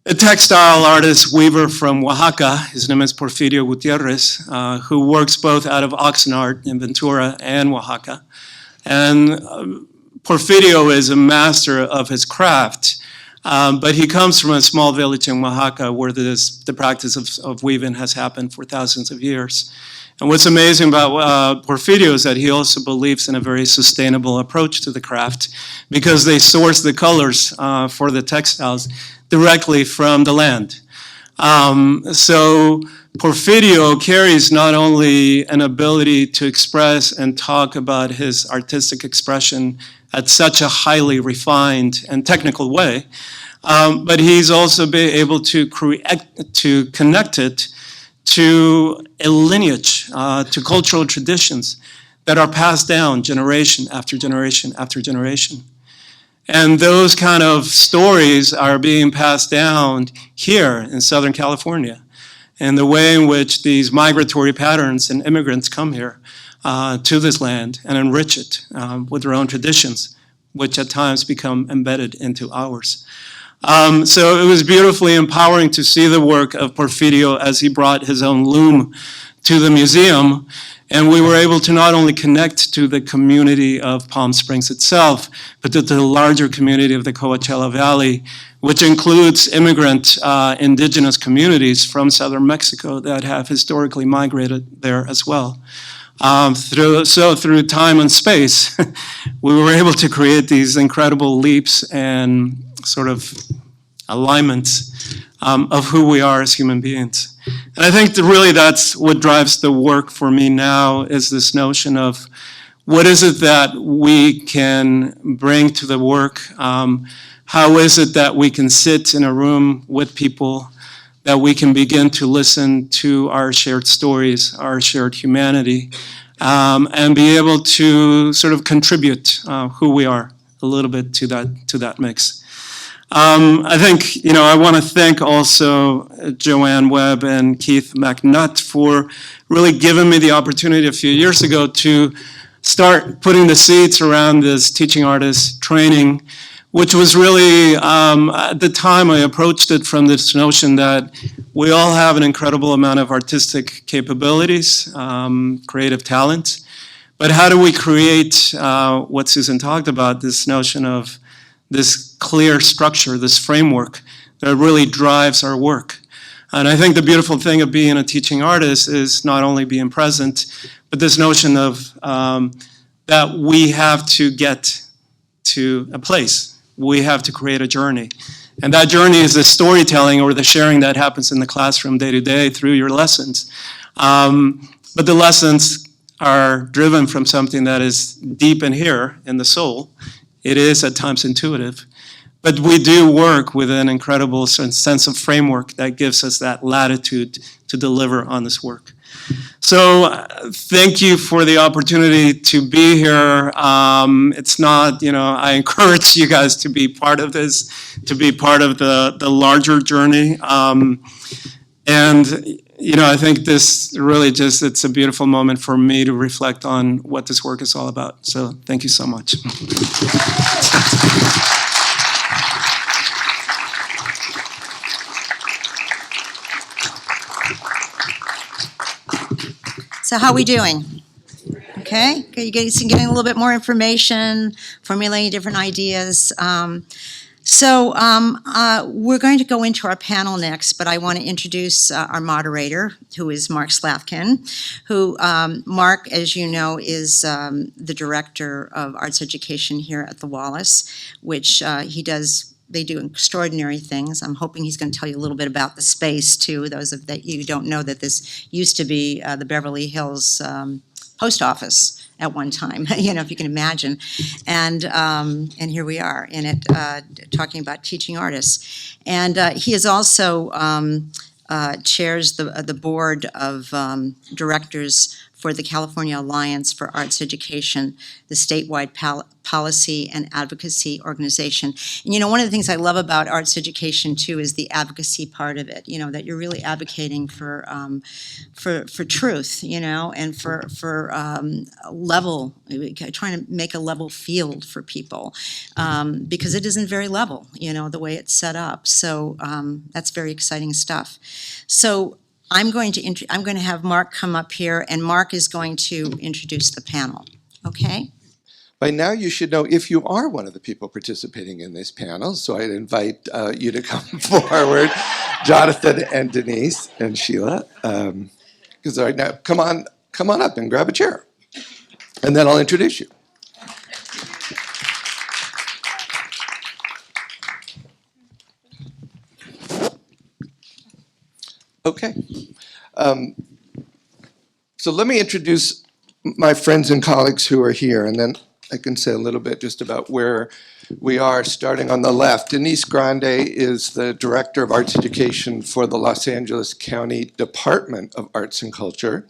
textile artist weaver from Oaxaca. His name is Porfirio Gutierrez, who works both out of Oxnard in Ventura and Oaxaca. And Porfirio is a master of his craft, but he comes from a small village in Oaxaca where the practice of weaving has happened for thousands of years. And what's amazing about Porfirio is that he also believes in a very sustainable approach to the craft, because they source the colors for the textiles directly from the land. So Porfirio carries not only an ability to express and talk about his artistic expression at such a highly refined and technical way, but he's also been able to connect it to a lineage, to cultural traditions that are passed down generation after generation after generation. And those kind of stories are being passed down here in Southern California, and the way in which these migratory patterns and immigrants come here to this land and enrich it with their own traditions, which at times become embedded into ours. So it was beautifully empowering to see the work of Porfirio as he brought his own loom to the museum. And we were able to not only connect to the community of Palm Springs itself, but to the larger community of the Coachella Valley, which includes immigrant indigenous communities from southern Mexico that have historically migrated there as well. Through time and space, we were able to create these incredible leaps and sort of alignments of who we are as human beings. And I think that really that's what drives the work for me now, is this notion of what is it that we can bring to the work? How is it that we can sit in a room with people, that we can begin to listen to our shared stories, our shared humanity, and be able to sort of contribute who we are a little bit to that mix. I think, you know, I want to thank also Joanne Webb and Keith McNutt for really giving me the opportunity a few years ago to start putting the seeds around this teaching artist training, which was really, at the time I approached it from this notion that we all have an incredible amount of artistic capabilities, creative talent, but how do we create what Susan talked about, this notion of this clear structure, this framework that really drives our work? And I think the beautiful thing of being a teaching artist is not only being present, but this notion of that we have to get to a place. We have to create a journey. And that journey is the storytelling or the sharing that happens in the classroom day to day through your lessons. But the lessons are driven from something that is deep in here in the soul. It is at times intuitive. But we do work with an incredible sense of framework that gives us that latitude to deliver on this work. So thank you for the opportunity to be here. It's not, I encourage you guys to be part of this, to be part of the larger journey. And I think this really it's a beautiful moment for me to reflect on what this work is all about. So thank you so much. So how are we doing? Okay, you guys getting a little bit more information, formulating different ideas. We're going to go into our panel next, but I want to introduce our moderator, who is Mark Slavkin, who, Mark, as you know, is the Director of Arts Education here at the Wallace, which they do extraordinary things. I'm hoping he's going to tell you a little bit about the space, too, those of that you don't know that this used to be the Beverly Hills post office at one time, if you can imagine. And here we are in it, talking about teaching artists. And he is also chairs the board of directors for the California Alliance for Arts Education, the statewide policy and advocacy organization. And one of the things I love about arts education too is the advocacy part of it. That you're really advocating for truth. And for level, trying to make a level field for people, because it isn't very level. The way it's set up. So that's very exciting stuff. So I'm going to have Mark come up here, and Mark is going to introduce the panel. Okay? By now, you should know if you are one of the people participating in this panel. So I'd invite you to come forward, Jonathan and Denise and Sheila, because right now, come on up and grab a chair, and then I'll introduce you. Okay. So let me introduce my friends and colleagues who are here, and then I can say a little bit just about where we are, starting on the left. Denise Grande is the Director of Arts Education for the Los Angeles County Department of Arts and Culture.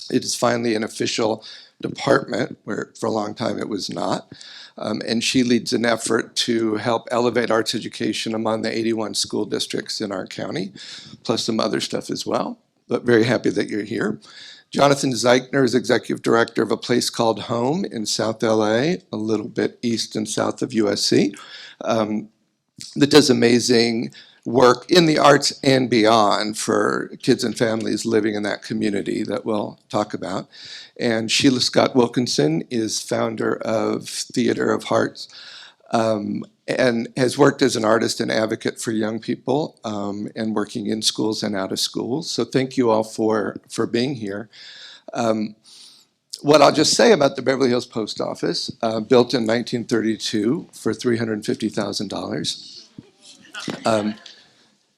It is finally an official department, where for a long time it was not. And she leads an effort to help elevate arts education among the 81 school districts in our county, plus some other stuff as well. But very happy that you're here. Jonathan Zeichner is Executive Director of a place called Home in South LA, a little bit east and south of USC, that does amazing work in the arts and beyond for kids and families living in that community that we'll talk about. And Sheila Scott Wilkinson is founder of Theater of Hearts, and has worked as an artist and advocate for young people, and working in schools and out of schools. So thank you all for being here. What I'll just say about the Beverly Hills Post Office, built in 1932 for $350,000,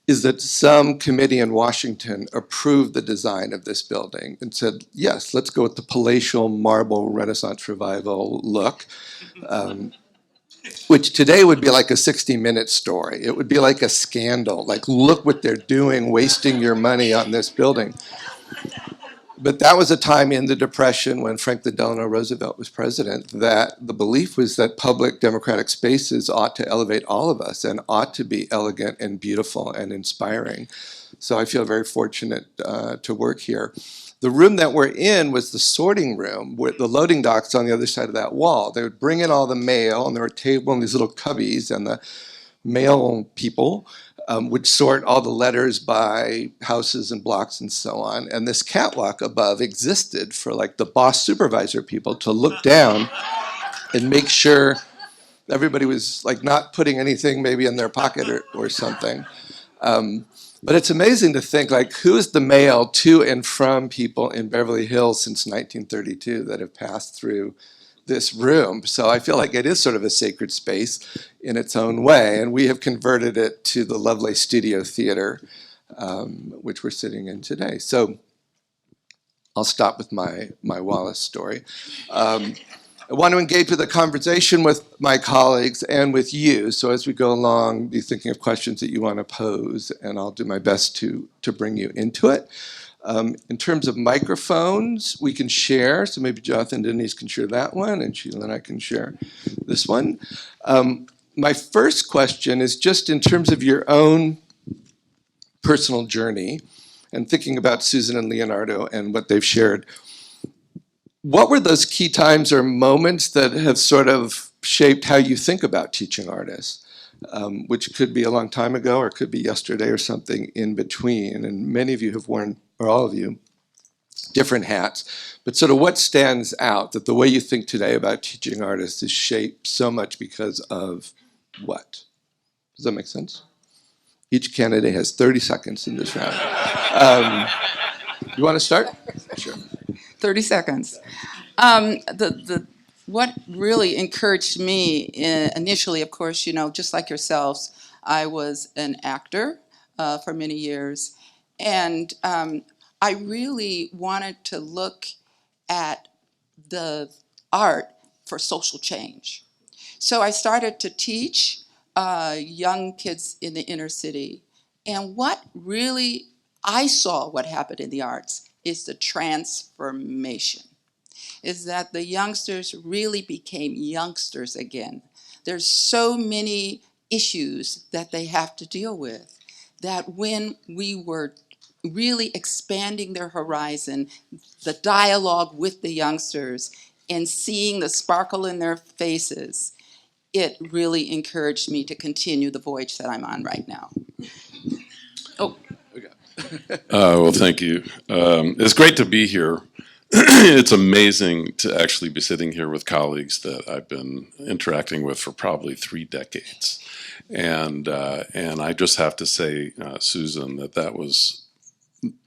is that some committee in Washington approved the design of this building and said, yes, let's go with the palatial marble Renaissance Revival look. Which today would be like a 60-minute story. It would be like a scandal. Like, look what they're doing, wasting your money on this building. But that was a time in the Depression when Franklin Delano Roosevelt was president that the belief was that public democratic spaces ought to elevate all of us and ought to be elegant and beautiful and inspiring. So I feel very fortunate to work here. The room that we're in was the sorting room with the loading docks on the other side of that wall. They would bring in all the mail, and there were a table and these little cubbies, and the mail people would sort all the letters by houses and blocks and so on. And this catwalk above existed for like the boss supervisor people to look down and make sure everybody was like not putting anything maybe in their pocket or something. But it's amazing to think like who's the mail to and from people in Beverly Hills since 1932 that have passed through this room. So I feel like it is sort of a sacred space in its own way. And we have converted it to the lovely studio theater, which we're sitting in today. So I'll stop with my Wallace story. I want to engage with a conversation with my colleagues and with you. So as we go along, be thinking of questions that you want to pose, and I'll do my best to bring you into it. In terms of microphones, we can share. So maybe Jonathan and Denise can share that one, and Sheila and I can share this one. My first question is just in terms of your own personal journey and thinking about Susan and Leonardo and what they've shared. What were those key times or moments that have sort of shaped how you think about teaching artists, which could be a long time ago or could be yesterday or something in between? And many of you have worn, or all of you, different hats. But sort of what stands out that the way you think today about teaching artists is shaped so much because of what? Does that make sense? Each candidate has 30 seconds in this round. You want to start? Sure. 30 seconds. What really encouraged me initially, of course, you know, just like yourselves, I was an actor for many years. And I really wanted to look at the art for social change. So I started to teach young kids in the inner city. And what really I saw what happened in the arts is the transformation, is that the youngsters really became youngsters again. There's so many issues that they have to deal with that when we were really expanding their horizon, the dialogue with the youngsters and seeing the sparkle in their faces, it really encouraged me to continue the voyage that I'm on right now. Oh. Well, thank you. It's great to be here. It's amazing to actually be sitting here with colleagues that I've been interacting with for probably 3 decades. And I just have to say, Susan, that was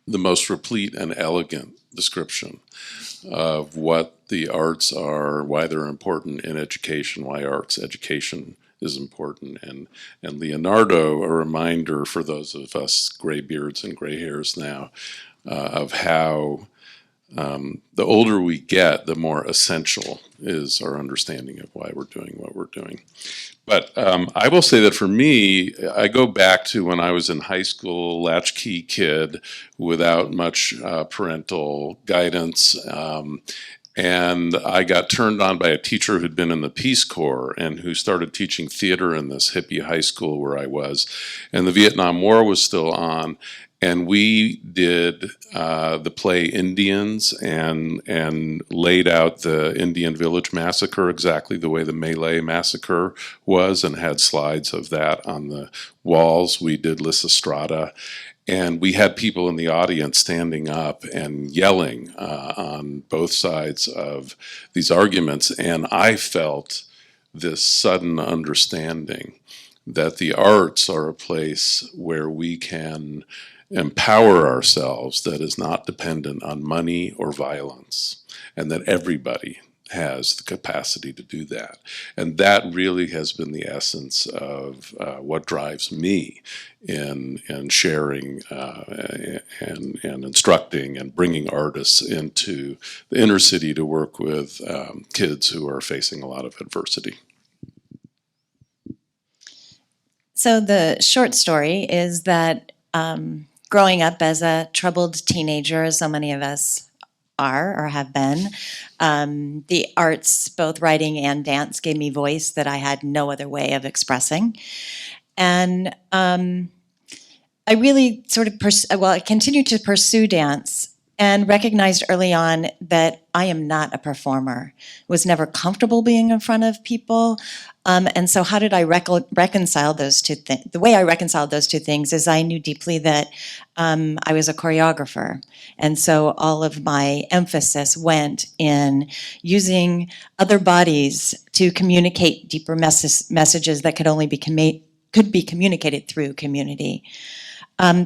the most replete and elegant description of what the arts are, why they're important in education, why arts education is important. And Leonardo, a reminder for those of us gray beards and gray hairs now, of how the older we get, the more essential is our understanding of why we're doing what we're doing. But I will say that for me, I go back to when I was in high school, latchkey kid without much parental guidance. And I got turned on by a teacher who'd been in the Peace Corps and who started teaching theater in this hippie high school where I was. And the Vietnam War was still on. And we did the play Indians and laid out the Indian Village Massacre exactly the way the Malay Massacre was and had slides of that on the walls. We did Lysistrata. And we had people in the audience standing up and yelling on both sides of these arguments. And I felt this sudden understanding that the arts are a place where we can empower ourselves that is not dependent on money or violence, and that everybody has the capacity to do that. And that really has been the essence of what drives me in sharing and instructing and bringing artists into the inner city to work with kids who are facing a lot of adversity. So the short story is that growing up as a troubled teenager, as so many of us are or have been, the arts, both writing and dance, gave me voice that I had no other way of expressing. And I really sort of, I continued to pursue dance and recognized early on that I am not a performer. Was never comfortable being in front of people. And so how did I reconcile those two things? The way I reconciled those two things is I knew deeply that I was a choreographer. And so all of my emphasis went in using other bodies to communicate deeper messages that could be communicated through community.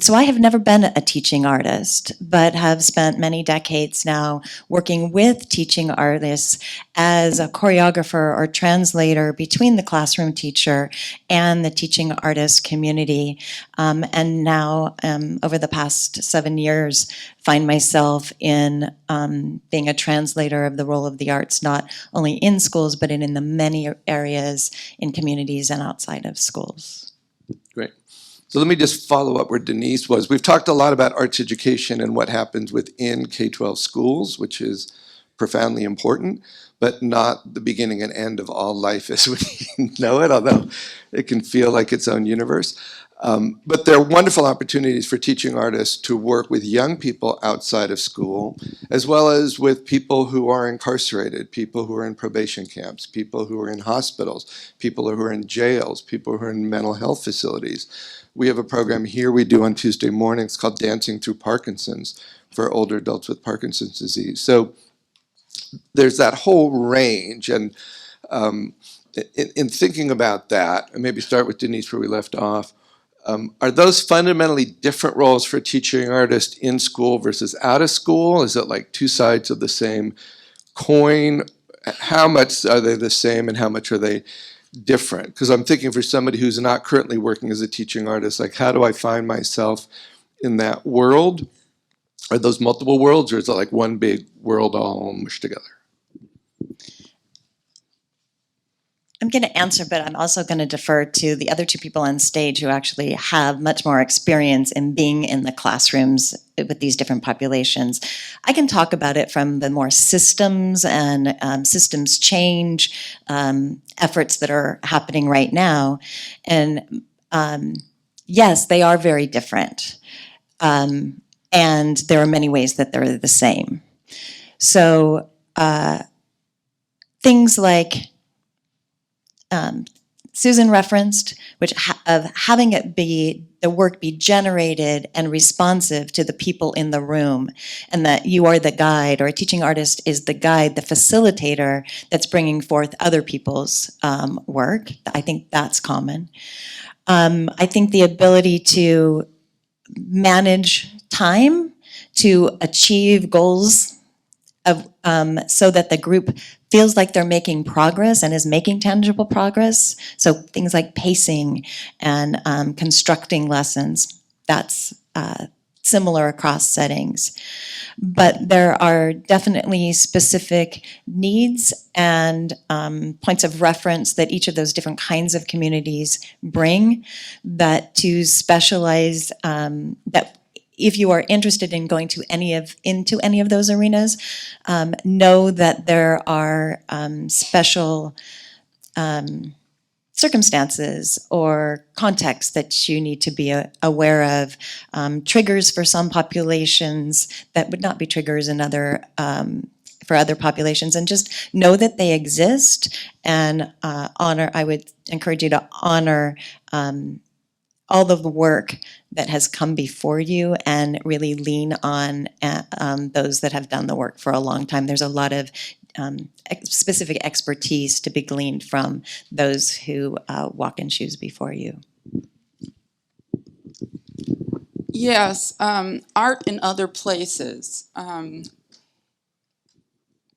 So I have never been a teaching artist, but have spent many decades now working with teaching artists as a choreographer or translator between the classroom teacher and the teaching artist community. And now, over the past 7 years, find myself in being a translator of the role of the arts, not only in schools, but in the many areas in communities and outside of schools. Great. So let me just follow up where Denise was. We've talked a lot about arts education and what happens within K-12 schools, which is profoundly important, but not the beginning and end of all life as we know it, although it can feel like its own universe. But there are wonderful opportunities for teaching artists to work with young people outside of school, as well as with people who are incarcerated, people who are in probation camps, people who are in hospitals, people who are in jails, people who are in mental health facilities. We have a program here we do on Tuesday mornings called Dancing Through Parkinson's for older adults with Parkinson's disease. So there's that whole range. And in thinking about that, and maybe start with Denise where we left off, are those fundamentally different roles for teaching artists in school versus out of school? Is it like two sides of the same coin? How much are they the same and how much are they different? Because I'm thinking for somebody who's not currently working as a teaching artist, like how do I find myself in that world? Are those multiple worlds or is it like one big world all mushed together? I'm going to answer, but I'm also going to defer to the other two people on stage who actually have much more experience in being in the classrooms with these different populations. I can talk about it from the more systems and systems change efforts that are happening right now. And yes, they are very different. And there are many ways that they're the same. So things like Susan referenced, which of having it be the work be generated and responsive to the people in the room, and that you are the guide, or a teaching artist is the guide, the facilitator that's bringing forth other people's work. I think that's common. I think the ability to manage time to achieve goals of so that the group feels like they're making progress and is making tangible progress. So things like pacing and constructing lessons, that's similar across settings. But there are definitely specific needs and points of reference that each of those different kinds of communities bring, that to specialize, that if you are interested in going into any of those arenas, know that there are special circumstances or contexts that you need to be aware of, triggers for some populations that would not be triggers in other for other populations, and just know that they exist and honor. I would encourage you to honor all of the work that has come before you and really lean on those that have done the work for a long time. There's a lot of specific expertise to be gleaned from those who walk in shoes before you. Yes, art in other places.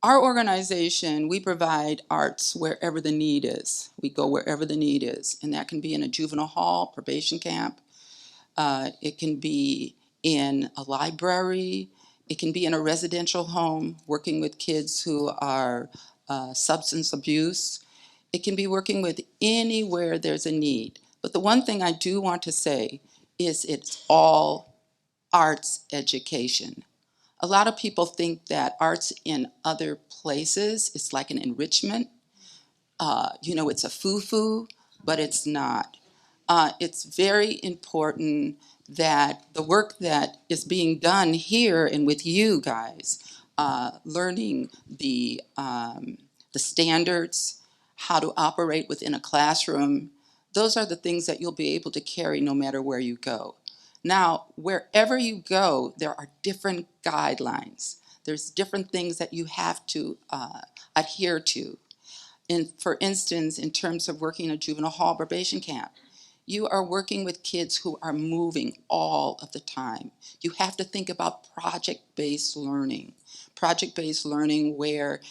Our organization, we provide arts wherever the need is. We go wherever the need is, and that can be in a juvenile hall, probation camp. It can be in a library. It can be in a residential home, working with kids who are substance abuse. It can be working with anywhere there's a need. But the one thing I do want to say is it's all arts education. A lot of people think that arts in other places is like an enrichment. It's a foo-foo, but it's not. It's very important that the work that is being done here and with you guys, learning the standards, how to operate within a classroom, those are the things that you'll be able to carry no matter where you go. Now, wherever you go, there are different guidelines. There's different things that you have to adhere to. For instance, in terms of working a juvenile hall probation camp, you are working with kids who are moving all of the time. You have to think about project-based learning. Project-based learning where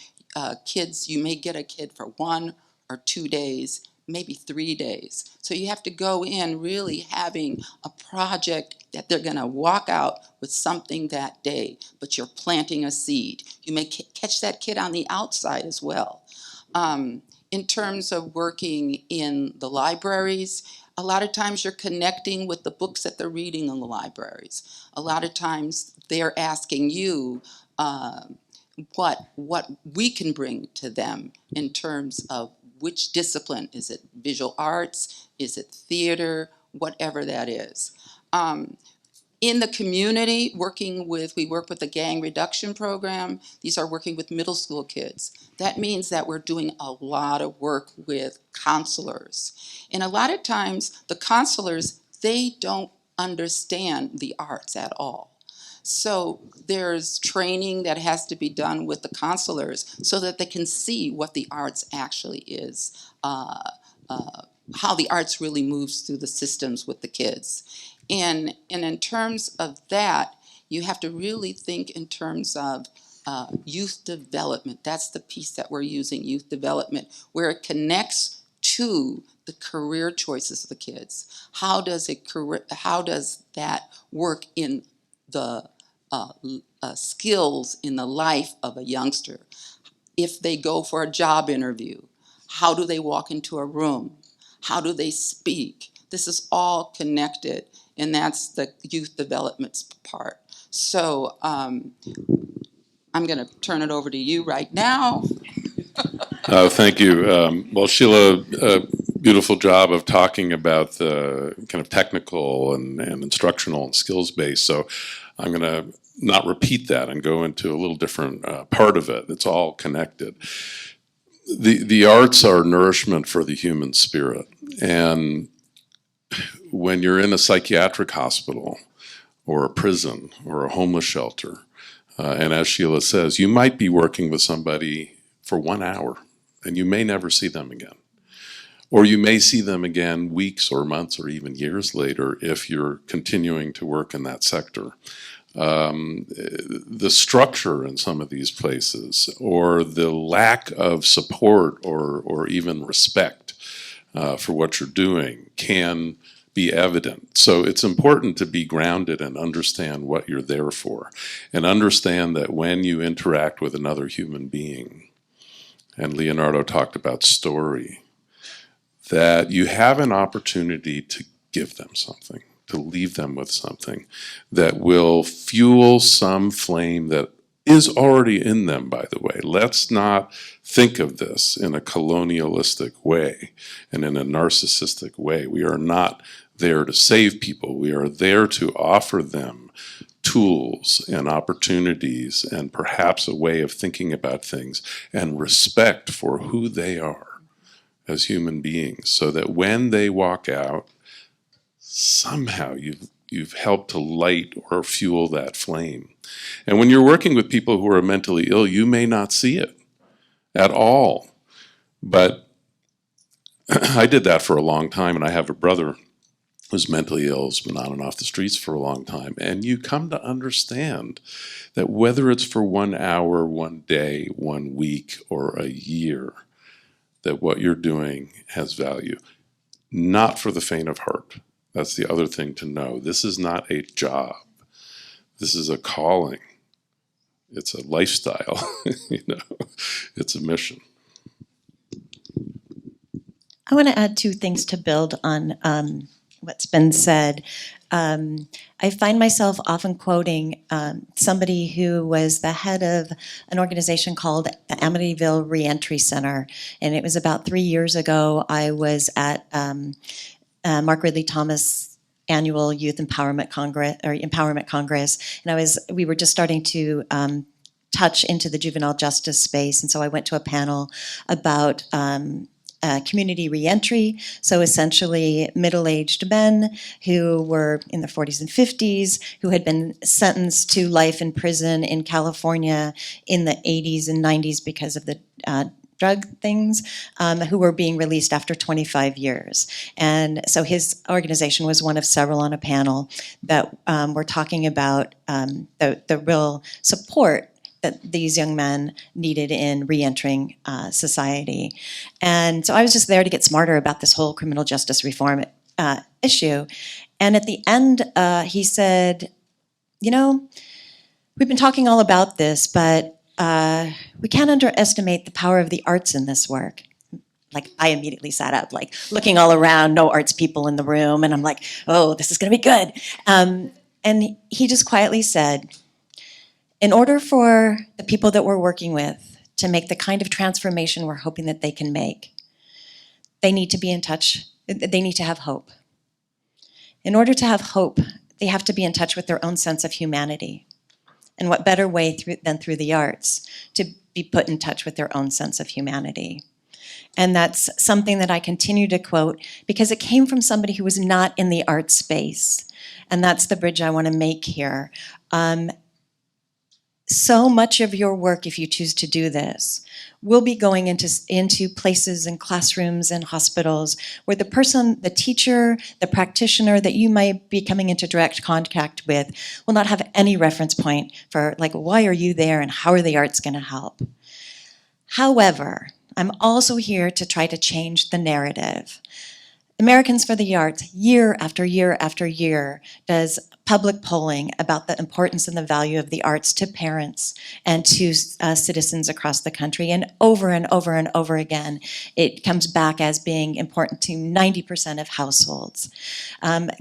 you may get a kid for 1 or 2 days, maybe 3 days. So you have to go in really having a project that they're going to walk out with something that day, but you're planting a seed. You may catch that kid on the outside as well. In terms of working in the libraries, a lot of times you're connecting with the books that they're reading in the libraries. A lot of times they're asking you what we can bring to them in terms of which discipline. Is it visual arts? Is it theater? Whatever that is. In the community, we work with the gang reduction program. These are working with middle school kids. That means that we're doing a lot of work with counselors. And a lot of times, the counselors, they don't understand the arts at all. So there's training that has to be done with the counselors so that they can see what the arts actually is, how the arts really moves through the systems with the kids. And in terms of that, you have to really think in terms of youth development. That's the piece that we're using, youth development, where it connects to the career choices of the kids. How does that work in the skills in the life of a youngster? If they go for a job interview, how do they walk into a room? How do they speak? This is all connected, and that's the youth development part. So I'm going to turn it over to you right now. Thank you. Well, Sheila, beautiful job of talking about the kind of technical and instructional and skills-based. So I'm going to not repeat that and go into a little different part of it. It's all connected. The arts are nourishment for the human spirit. And when you're in a psychiatric hospital or a prison or a homeless shelter, and as Sheila says, you might be working with somebody for 1 hour and you may never see them again. Or you may see them again weeks or months or even years later if you're continuing to work in that sector. The structure in some of these places, or the lack of support or even respect for what you're doing, can be evident. So it's important to be grounded and understand what you're there for, and understand that when you interact with another human being, and Leonardo talked about story, that you have an opportunity to give them something, to leave them with something that will fuel some flame that is already in them, by the way. Let's not think of this in a colonialistic way and in a narcissistic way. We are not there to save people. We are there to offer them tools and opportunities and perhaps a way of thinking about things and respect for who they are as human beings, so that when they walk out, somehow you've helped to light or fuel that flame. And when you're working with people who are mentally ill, you may not see it at all. But I did that for a long time, and I have a brother who's mentally ill, has been on and off the streets for a long time. And you come to understand that whether it's for 1 hour, 1 day, 1 week, or a year, that what you're doing has value. Not for the faint of heart. That's the other thing to know. This is not a job. This is a calling. It's a lifestyle. It's a mission. I want to add 2 things to build on what's been said. I find myself often quoting somebody who was the head of an organization called the Amityville Reentry Center. And it was about 3 years ago. I was at Mark Ridley Thomas annual Youth Empowerment Congress, and we were just starting to touch into the juvenile justice space, and so I went to a panel about community reentry. So essentially, middle-aged men who were in their 40s and 50s, who had been sentenced to life in prison in California in the 80s and 90s because of the drug things, who were being released after 25 years. And so his organization was one of several on a panel that were talking about the real support that these young men needed in reentering society. And so I was just there to get smarter about this whole criminal justice reform issue. And at the end, he said, you know, we've been talking all about this, but we can't underestimate the power of the arts in this work. Like, I immediately sat up, like looking all around, no arts people in the room, and I'm like, oh, this is gonna be good. And he just quietly said, in order for the people that we're working with to make the kind of transformation we're hoping that they can make, they need to be in touch, they need to have hope. In order to have hope, they have to be in touch with their own sense of humanity. And what better way than through the arts to be put in touch with their own sense of humanity? And that's something that I continue to quote because it came from somebody who was not in the art space. And that's the bridge I want to make here. So much of your work, if you choose to do this, will be going into places and classrooms and hospitals where the teacher, the practitioner that you might be coming into direct contact with will not have any reference point for, like, why are you there and how are the arts going to help? However, I'm also here to try to change the narrative. Americans for the Arts, year after year after year, does public polling about the importance and the value of the arts to parents and to citizens across the country. And over and over and over again, it comes back as being important to 90% of households.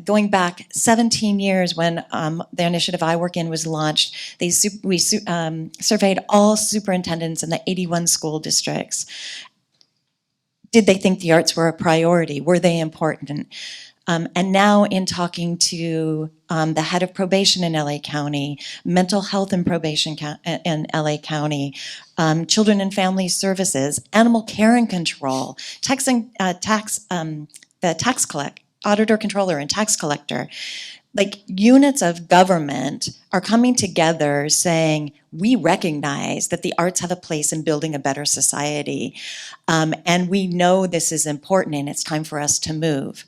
Going back 17 years when the initiative I work in was launched, we surveyed all superintendents in the 81 school districts. Did they think the arts were a priority? Were they important? And now in talking to the head of probation in LA County, mental health and probation in LA County, children and family services, animal care and control, auditor controller and tax collector, like units of government are coming together saying, we recognize that the arts have a place in building a better society. And we know this is important and it's time for us to move.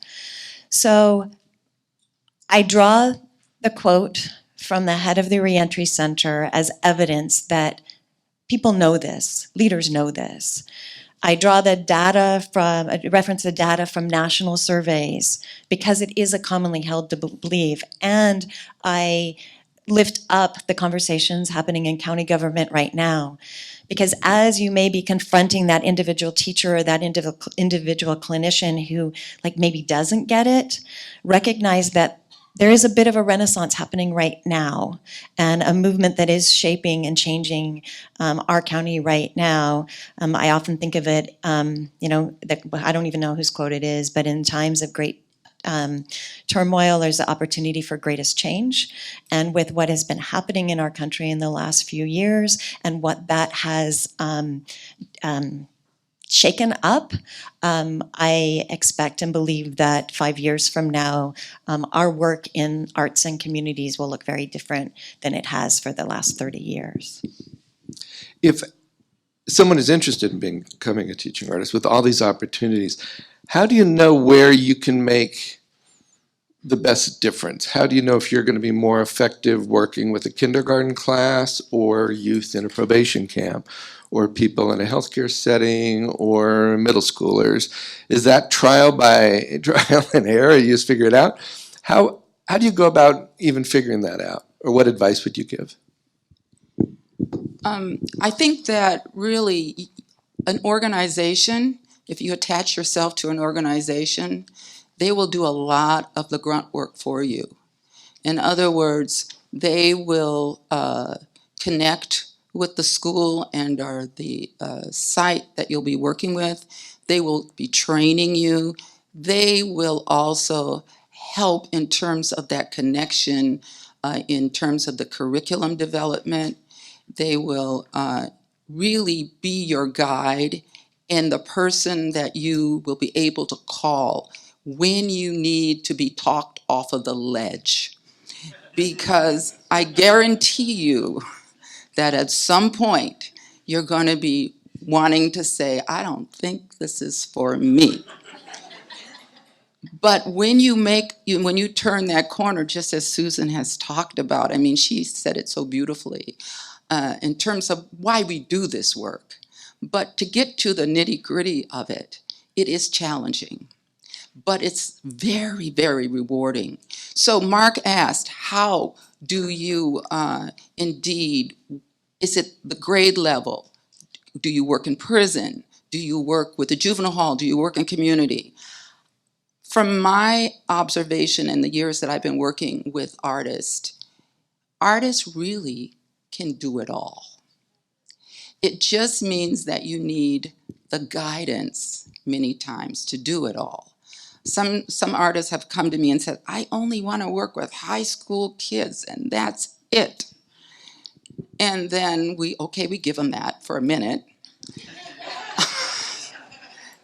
So I draw the quote from the head of the Reentry Center as evidence that people know this, leaders know this. I draw reference the data from national surveys because it is a commonly held belief, and I lift up the conversations happening in county government right now. Because as you may be confronting that individual teacher or that individual clinician who maybe doesn't get it, recognize that there is a bit of a renaissance happening right now and a movement that is shaping and changing our county right now. I often think of it, I don't even know whose quote it is, but in times of great turmoil, there's the opportunity for greatest change. And with what has been happening in our country in the last few years and what that has shaken up, I expect and believe that 5 years from now, our work in arts and communities will look very different than it has for the last 30 years. If someone is interested in becoming a teaching artist with all these opportunities, how do you know where you can make the best difference? How do you know if you're going to be more effective working with a kindergarten class or youth in a probation camp or people in a healthcare setting or middle schoolers? Is that trial and error? You just figure it out? How do you go about even figuring that out? Or what advice would you give? I think that really an organization, if you attach yourself to an organization, they will do a lot of the grunt work for you. In other words, they will connect with the school and or the site that you'll be working with. They will be training you. They will also help in terms of that connection, in terms of the curriculum development. They will really be your guide and the person that you will be able to call when you need to be talked off of the ledge. Because I guarantee you that at some point you're going to be wanting to say, I don't think this is for me. But when you turn that corner, just as Susan has talked about, I mean, she said it so beautifully, in terms of why we do this work. But to get to the nitty-gritty of it, it is challenging, but it's very, very rewarding. So Mark asked, how do you indeed, is it the grade level? Do you work in prison? Do you work with the juvenile hall? Do you work in community? From my observation in the years that I've been working with artists really can do it all. It just means that you need the guidance many times to do it all. Some artists have come to me and said, I only want to work with high school kids, and that's it. And then we give them that for a minute.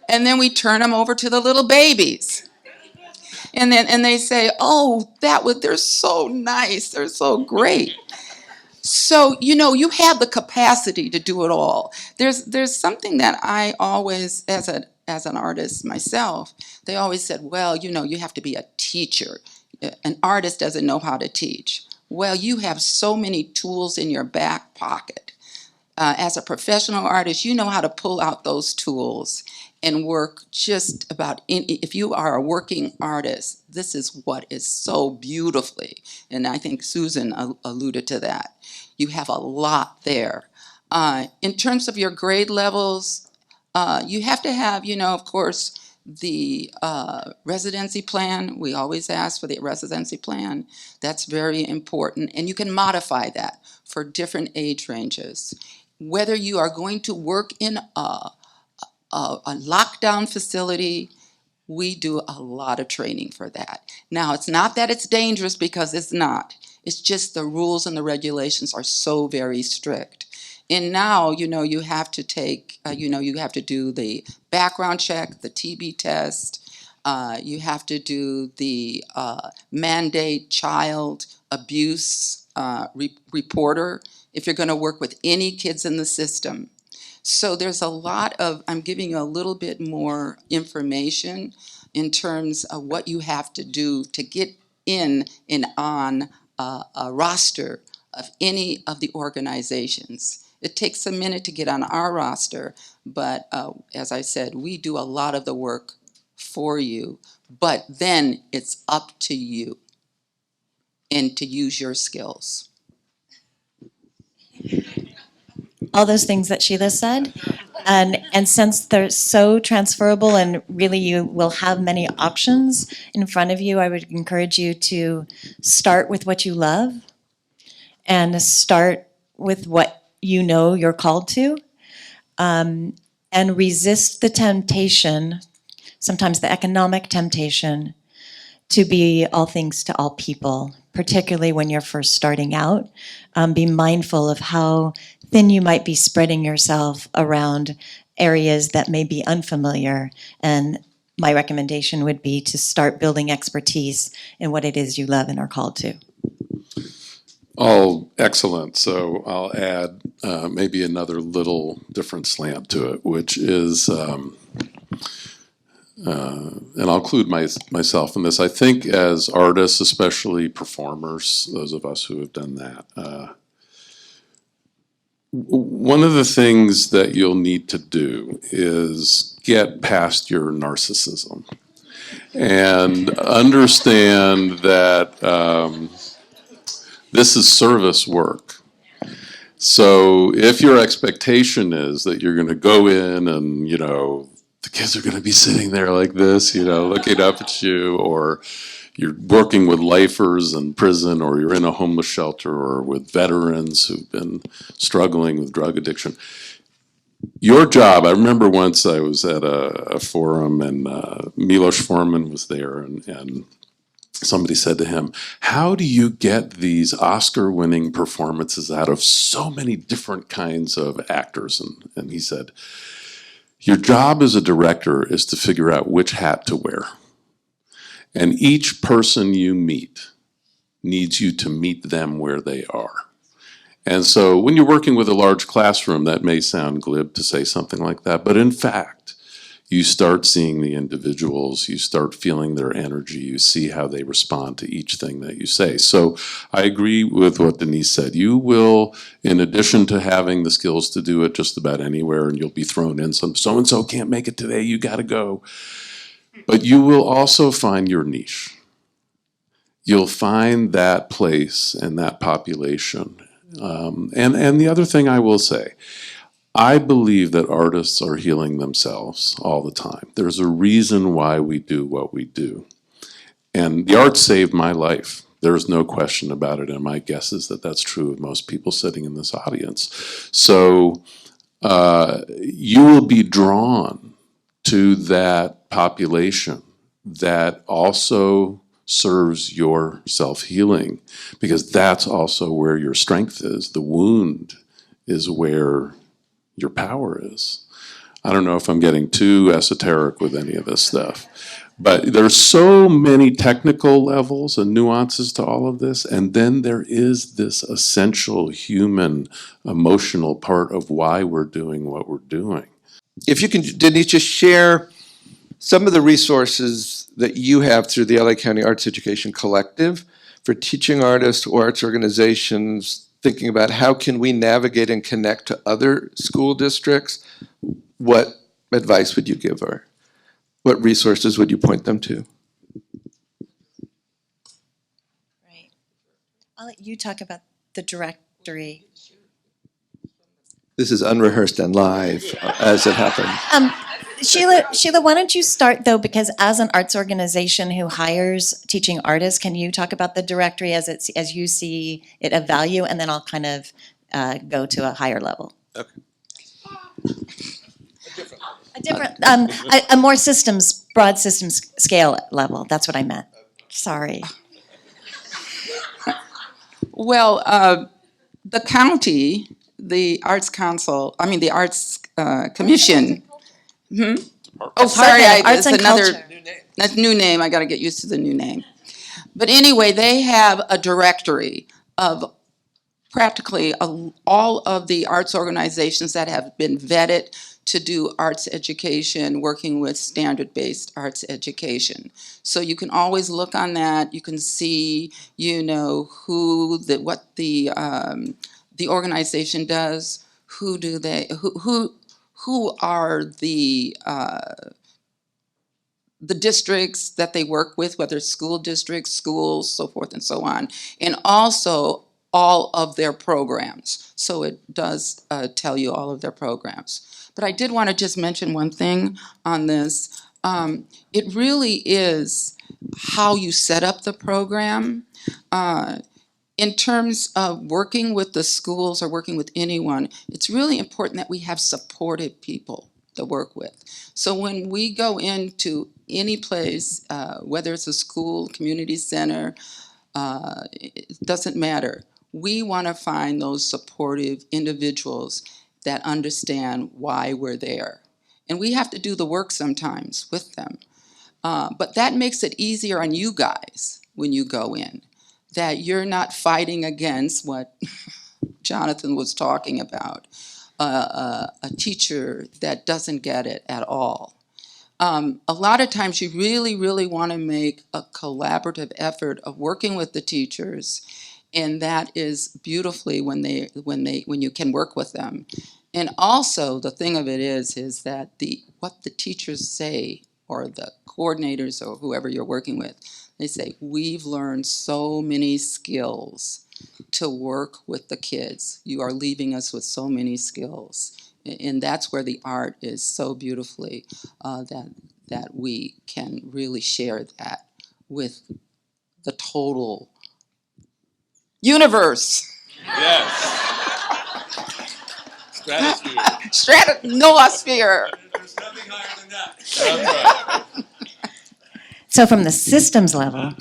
And then we turn them over to the little babies. And they say, oh, they're so nice, they're so great. So, you have the capacity to do it all. There's something that I always, as an artist myself, they always said, well, you have to be a teacher. An artist doesn't know how to teach. Well, you have so many tools in your back pocket. As a professional artist, you know how to pull out those tools and work just about if you are a working artist, this is what is so beautifully, and I think Susan alluded to that. You have a lot there. In terms of your grade levels, you have to have, of course, the residency plan. We always ask for the residency plan. That's very important, and you can modify that for different age ranges. Whether you are going to work in a lockdown facility, we do a lot of training for that. Now, it's not that it's dangerous, because it's not. It's just the rules and the regulations are so very strict. And now, you have to take, you have to do the background check, the TB test. You have to do the mandate child abuse reporter if you're going to work with any kids in the system. So there's a lot of, I'm giving you a little bit more information in terms of what you have to do to get in and on a roster of any of the organizations. It takes a minute to get on our roster, but as I said, we do a lot of the work for you, but then it's up to you and to use your skills. All those things that Sheila said. And since they're so transferable and really you will have many options in front of you, I would encourage you to start with what you love and start with what you know you're called to, and resist the temptation, sometimes the economic temptation, to be all things to all people, particularly when you're first starting out. Be mindful of how thin you might be spreading yourself around areas that may be unfamiliar. And my recommendation would be to start building expertise in what it is you love and are called to. All excellent. So I'll add maybe another little different slant to it, which is, and I'll include myself in this. I think as artists, especially performers, those of us who have done that, one of the things that you'll need to do is get past your narcissism and understand that this is service work. So if your expectation is that you're going to go in and, the kids are going to be sitting there like this, looking up at you, or you're working with lifers in prison, or you're in a homeless shelter, or with veterans who've been struggling with drug addiction. Your job, I remember once I was at a forum and Milos Forman was there, and somebody said to him, how do you get these Oscar-winning performances out of so many different kinds of actors? And he said, your job as a director is to figure out which hat to wear. And each person you meet needs you to meet them where they are. And so when you're working with a large classroom, that may sound glib to say something like that, but in fact, you start seeing the individuals, you start feeling their energy, you see how they respond to each thing that you say. So I agree with what Denise said. You will, in addition to having the skills to do it just about anywhere, and you'll be thrown in some, so-and-so can't make it today, you gotta go. But you will also find your niche. You'll find that place and that population. And the other thing I will say, I believe that artists are healing themselves all the time. There's a reason why we do what we do. And the arts saved my life. There's no question about it, and my guess is that that's true of most people sitting in this audience. So you will be drawn to that population that also serves your self-healing, because that's also where your strength is. The wound is where your power is. I don't know if I'm getting too esoteric with any of this stuff, but there's so many technical levels and nuances to all of this, and then there is this essential human, emotional part of why we're doing what we're doing. If you can, Denise, just share some of the resources that you have through the LA County Arts Education Collective for teaching artists or arts organizations thinking about how can we navigate and connect to other school districts. What advice would you give, or what resources would you point them to? Right. I'll let you talk about the directory. This is unrehearsed and live as it happened. Sheila, why don't you start though, because as an arts organization who hires teaching artists, can you talk about the directory as you see it of value, and then I'll kind of go to a higher level. Okay. A more broad systems scale level. That's what I meant. Sorry. Well, the county, the Arts Commission. Oh, sorry, Arts and Culture. That's new name. I got to get used to the new name. But anyway, they have a directory of practically all of the arts organizations that have been vetted to do arts education, working with standard-based arts education. So you can always look on that. You can see, what the organization does. Who are the districts that they work with, whether it's school districts, schools, so forth and so on, and also all of their programs. So it does tell you all of their programs. But I did want to just mention one thing on this. It really is how you set up the program. In terms of working with the schools or working with anyone, it's really important that we have supportive people to work with. So when we go into any place, whether it's a school, community center, it doesn't matter. We want to find those supportive individuals that understand why we're there. And we have to do the work sometimes with them. But that makes it easier on you guys when you go in, that you're not fighting against what Jonathan was talking about, a teacher that doesn't get it at all. A lot of times you really, really want to make a collaborative effort of working with the teachers, and that is beautifully when you can work with them. And also the thing of it is that what the teachers say, or the coordinators or whoever you're working with, they say, we've learned so many skills to work with the kids. You are leaving us with so many skills. And that's where the art is so beautifully that we can really share that with the total universe. Yes. Noosphere. There's nothing higher than that. That's right. So from the systems level,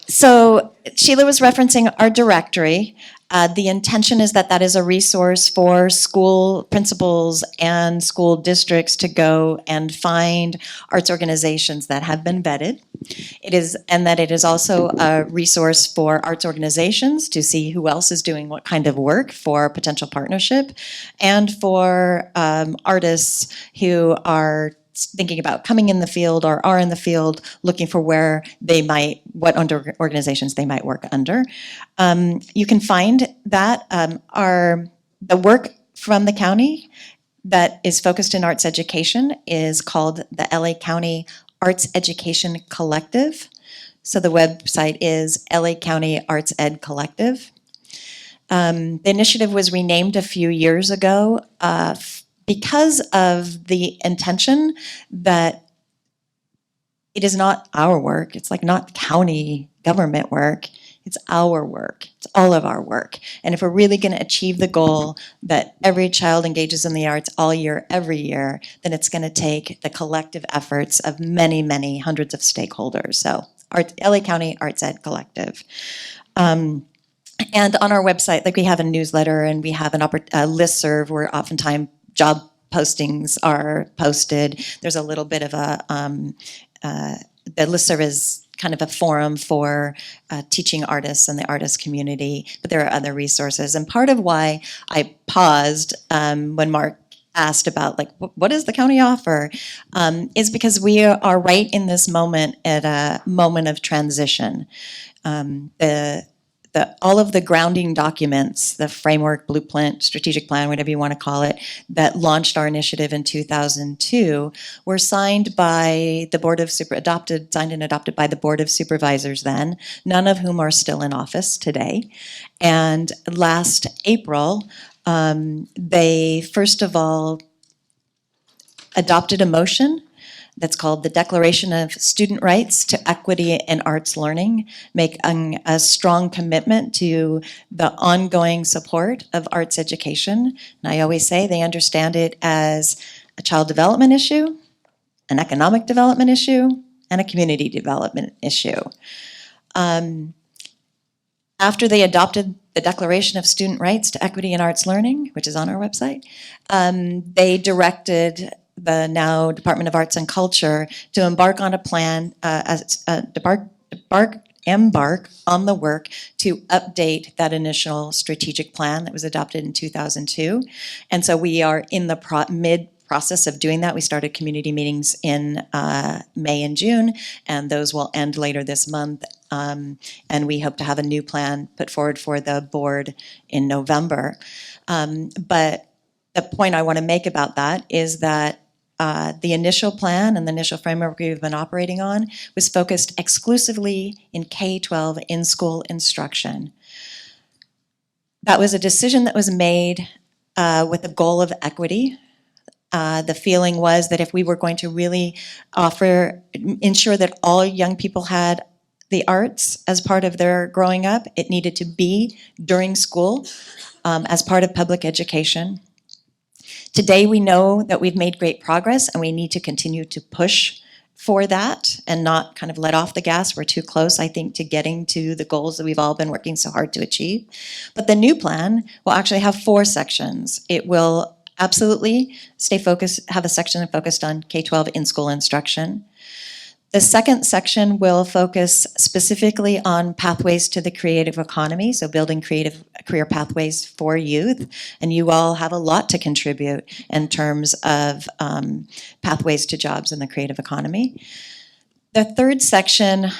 so Sheila was referencing our directory. The intention is that that is a resource for school principals and school districts to go and find arts organizations that have been vetted. It is, and that it is also a resource for arts organizations to see who else is doing what kind of work for potential partnership, and for artists who are thinking about coming in the field or are in the field looking for where they might, what under organizations they might work under. You can find that the work from the county that is focused in arts education is called the LA County Arts Education Collective. So the website is LA County Arts Ed Collective. The initiative was renamed a few years ago because of the intention that it is not our work. It's like not county government work. It's our work. It's all of our work. And if we're really going to achieve the goal that every child engages in the arts all year, every year, then it's going to take the collective efforts of many, many hundreds of stakeholders. So LA County Arts Ed Collective. And on our website, like we have a newsletter and we have a listserv where oftentimes job postings are posted. There's a little bit of a, the listserv is kind of a forum for teaching artists and the artist community, but there are other resources. And part of why I paused when Mark asked about like, what does the county offer, is because we are right in this moment at a moment of transition. All of the grounding documents, the framework, blueprint, strategic plan, whatever you want to call it, that launched our initiative in 2002 were signed by the signed and adopted by the Board of Supervisors then, none of whom are still in office today. And last April, they first of all adopted a motion that's called the Declaration of Student Rights to Equity in Arts Learning, making a strong commitment to the ongoing support of arts education. And I always say they understand it as a child development issue, an economic development issue, and a community development issue. After they adopted the Declaration of Student Rights to Equity in Arts Learning, which is on our website, they directed the now Department of Arts and Culture to embark on a plan, embark on the work to update that initial strategic plan that was adopted in 2002. And so we are in the mid-process of doing that. We started community meetings in May and June, and those will end later this month. And we hope to have a new plan put forward for the board in November. But the point I want to make about that is that the initial plan and the initial framework we've been operating on was focused exclusively in K-12 in-school instruction. That was a decision that was made with a goal of equity. The feeling was that if we were going to really ensure that all young people had the arts as part of their growing up, it needed to be during school as part of public education. Today, we know that we've made great progress and we need to continue to push for that and not kind of let off the gas. We're too close, I think, to getting to the goals that we've all been working so hard to achieve. But the new plan will actually have 4 sections. It will absolutely stay focused, have a section focused on K-12 in-school instruction. The second section will focus specifically on pathways to the creative economy, so building creative career pathways for youth. And you all have a lot to contribute in terms of pathways to jobs in the creative economy. The third section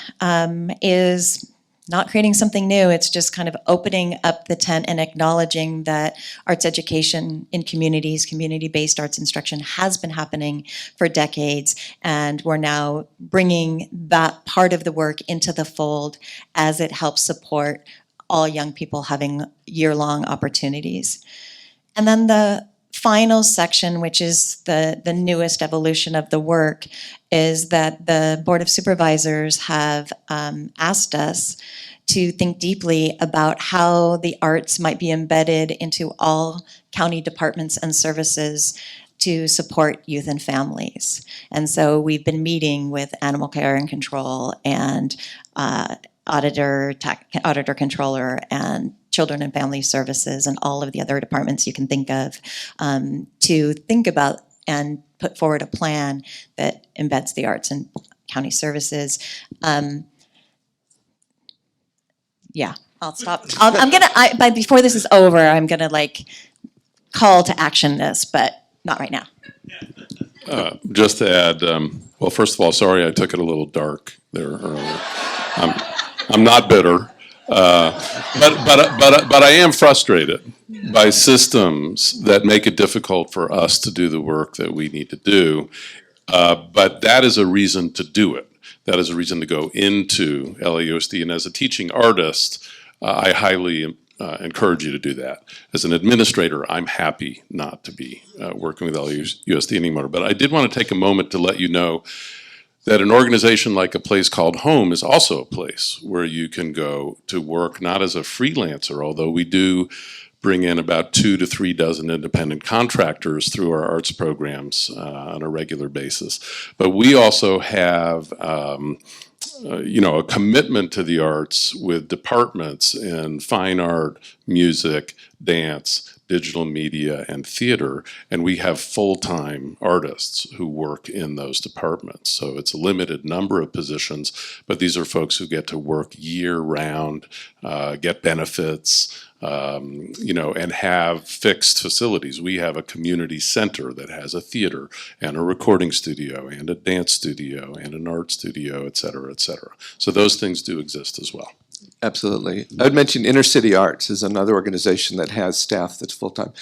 is not creating something new, it's just kind of opening up the tent and acknowledging that arts education in communities, community-based arts instruction has been happening for decades, and we're now bringing that part of the work into the fold as it helps support all young people having year-long opportunities. And then the final section, which is the newest evolution of the work, is that the Board of Supervisors have asked us to think deeply about how the arts might be embedded into all county departments and services to support youth and families. And so we've been meeting with animal care and control and auditor, controller, and children and family services, and all of the other departments you can think of, to think about and put forward a plan that embeds the arts in county services. Yeah, I'll stop. But before this is over, I'm gonna call to action this, but not right now. Just to add, well, first of all, sorry I took it a little dark there earlier. I'm not bitter, but I am frustrated by systems that make it difficult for us to do the work that we need to do. But that is a reason to do it. That is a reason to go into LAUSD. And as a teaching artist, I highly encourage you to do that. As an administrator, I'm happy not to be working with LAUSD anymore. But I did want to take a moment to let you know that an organization like a place called Home is also a place where you can go to work not as a freelancer, although we do bring in about 2 to 3 dozen independent contractors through our arts programs on a regular basis. But we also have a commitment to the arts with departments in fine art, music, dance, digital media, and theater, and we have full-time artists who work in those departments. So it's a limited number of positions, but these are folks who get to work year-round, get benefits, and have fixed facilities. We have a community center that has a theater and a recording studio and a dance studio and an art studio, et cetera, et cetera. So those things do exist as well. Absolutely. I would mention Inner City Arts is another organization that has staff that's full-time.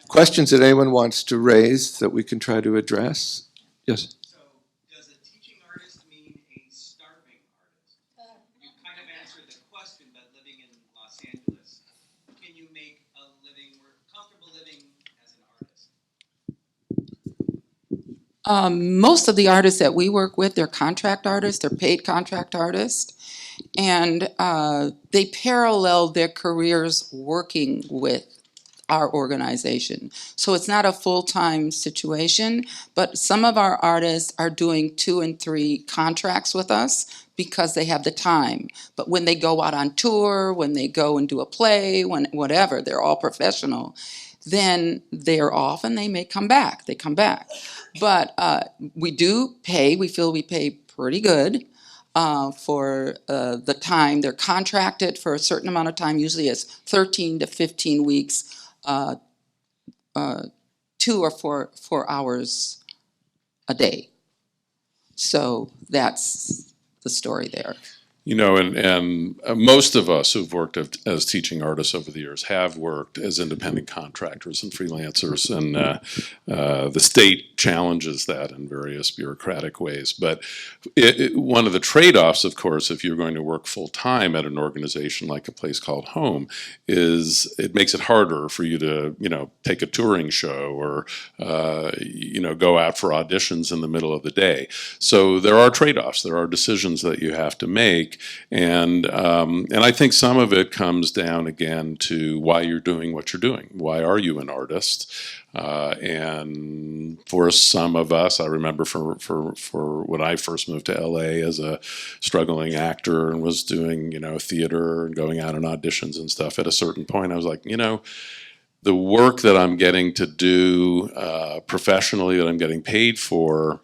Questions that anyone wants to raise that we can try to address? Yes? So, does a teaching artist mean a starving artist? You kind of answered the question, but living in Los Angeles, can you make a living, or comfortable living as an artist? Most of the artists that we work with, they're contract artists, they're paid contract artists, and they parallel their careers working with our organization. So it's not a full-time situation, but some of our artists are doing 2 and 3 contracts with us because they have the time. But when they go out on tour, when they go and do a play, whatever, they're all professional, then they're off and they may come back. They come back. But we do pay, we feel we pay pretty good for the time. They're contracted for a certain amount of time, usually it's 13 to 15 weeks, 2 or 4 hours a day. So that's the story there. And most of us who've worked as teaching artists over the years have worked as independent contractors and freelancers, and the state challenges that in various bureaucratic ways. But one of the trade-offs, of course, if you're going to work full-time at an organization like a place called Home, is it makes it harder for you to, take a touring show or, go out for auditions in the middle of the day. So there are trade-offs. There are decisions that you have to make. And I think some of it comes down again to why you're doing what you're doing. Why are you an artist? And for some of us, I remember for when I first moved to LA as a struggling actor and was doing theater and going out on auditions and stuff. At a certain point, I was like, the work that I'm getting to do professionally, that I'm getting paid for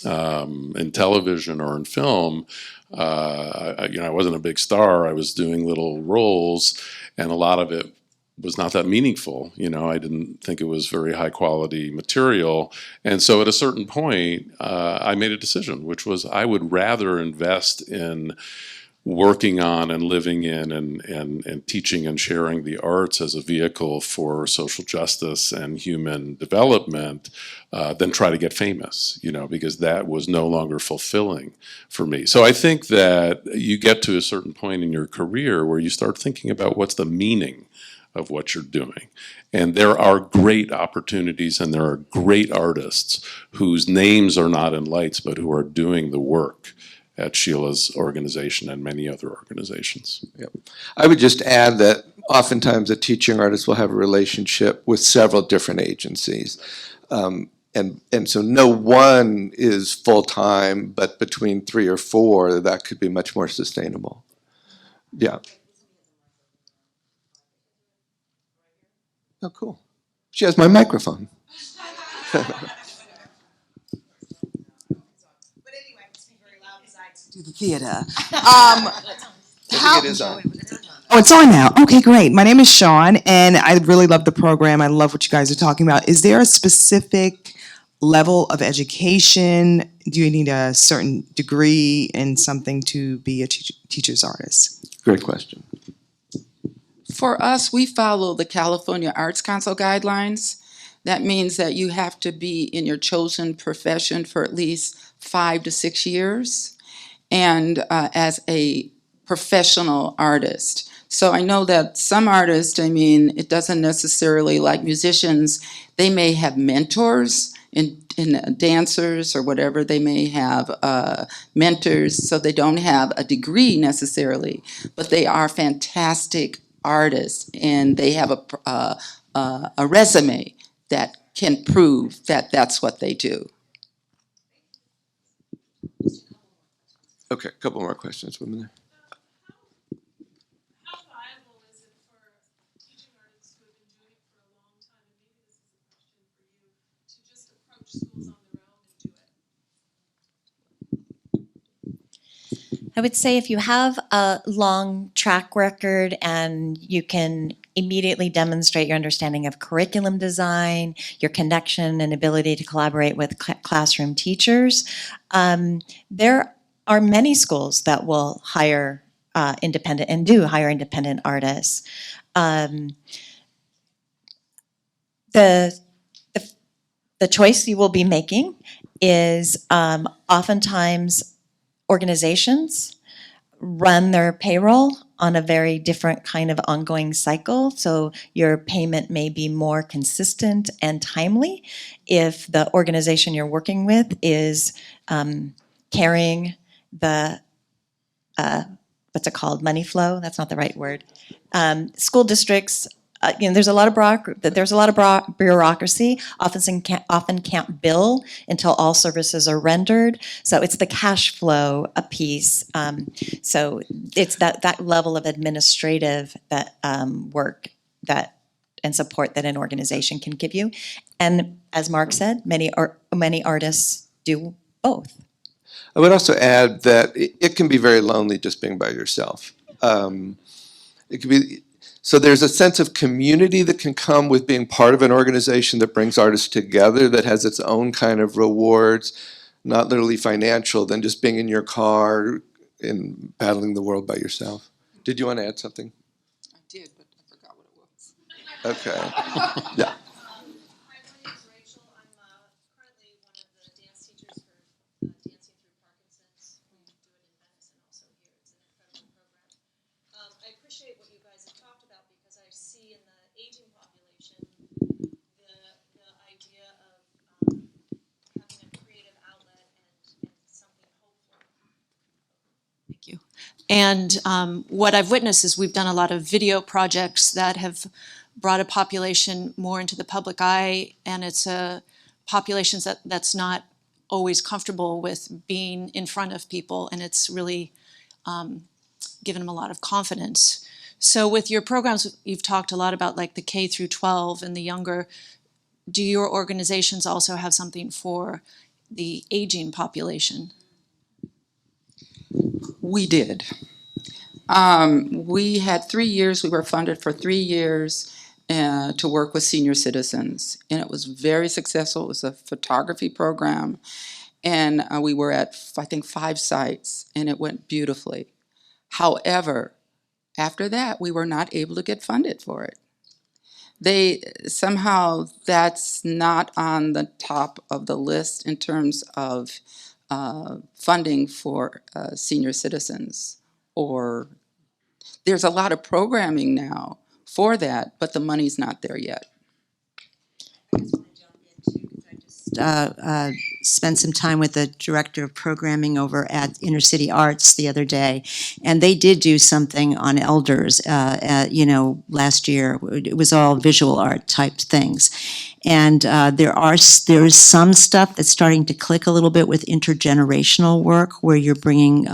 in television or in film. I wasn't a big star. I was doing little roles, and a lot of it was not that meaningful. I didn't think it was very high quality material. And so at a certain point, I made a decision, which was I would rather invest in working on and living in and teaching and sharing the arts as a vehicle for social justice and human development than try to get famous, because that was no longer fulfilling for me. So I think that you get to a certain point in your career where you start thinking about what's the meaning of what you're doing. And there are great opportunities and there are great artists whose names are not in lights, but who are doing the work at Sheila's organization and many other organizations. Yep. I would just add that oftentimes a teaching artist will have a relationship with several different agencies. And so no one is full-time, but between 3 or 4, that could be much more sustainable. Yeah. Oh, cool. She has my microphone. Do the theater. I think it is on. Oh, it's on now. Okay, great. My name is Sean, and I really love the program. I love what you guys are talking about. Is there a specific level of education? Do you need a certain degree in something to be a teacher's artist? Great question. For us, we follow the California Arts Council guidelines. That means that you have to be in your chosen profession for at least 5 to 6 years, and as a professional artist. So I know that some artists, I mean, it doesn't necessarily, like musicians, they may have mentors in dancers or whatever, they may have mentors, so they don't have a degree necessarily, but they are fantastic artists, and they have a resume that can prove that that's what they do. Okay, a couple more questions, women there. How viable is it for teaching artists who have been doing it for a long time, and maybe this is a question for you, to just approach schools on their own and do it? I would say if you have a long track record and you can immediately demonstrate your understanding of curriculum design, your connection and ability to collaborate with classroom teachers, there are many schools that will hire independent and do hire independent artists. The choice you will be making is oftentimes organizations run their payroll on a very different kind of ongoing cycle. So your payment may be more consistent and timely if the organization you're working with is carrying the, what's it called, money flow? That's not the right word. School districts, there's a lot of bureaucracy. Often can't bill until all services are rendered. So it's the cash flow a piece. So it's that level of administrative work and support that an organization can give you. And as Mark said, many artists do both. I would also add that it can be very lonely just being by yourself. It could be, so there's a sense of community that can come with being part of an organization that brings artists together, that has its own kind of rewards, not literally financial, than just being in your car and battling the world by yourself. Did you want to add something? I did, but I forgot what it was. Okay. Yeah. Hi, my name is Rachel. I'm currently one of the dance teachers for Dancing Through Parkinson's. We do it in Venice and also here. It's an incredible program. I appreciate what you guys have talked about because I see in the aging population the idea of having a creative outlet and something hopeful. Thank you. And what I've witnessed is we've done a lot of video projects that have brought a population more into the public eye, and it's a population that's not always comfortable with being in front of people, and it's really given them a lot of confidence. So with your programs, you've talked a lot about like the K through 12 and the younger. Do your organizations also have something for the aging population? We did. We had 3 years, we were funded for 3 years to work with senior citizens. And it was very successful. It was a photography program. And we were at, I think, 5 sites, and it went beautifully. However, after that, we were not able to get funded for it. Somehow that's not on the top of the list in terms of funding for senior citizens. Or there's a lot of programming now for that, but the money's not there yet. Spent some time with the director of programming over at Inner City Arts the other day, and they did do something on elders, last year. It was all visual art type things. And there is some stuff that's starting to click a little bit with intergenerational work, where you're bringing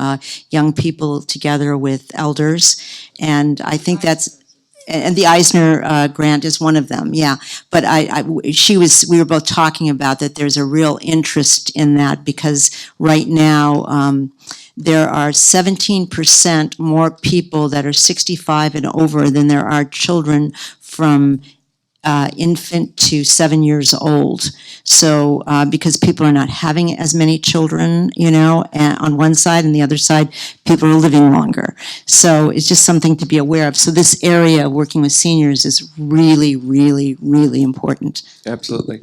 young people together with elders. And I think that's, and the Eisner grant is one of them, yeah. But we were both talking about that there's a real interest in that, because right now, there are 17% more people that are 65 and over than there are children from infant to 7 years old. So because people are not having as many children, on one side, and the other side, people are living longer. So it's just something to be aware of. So this area, working with seniors, is really, really, really important. Absolutely.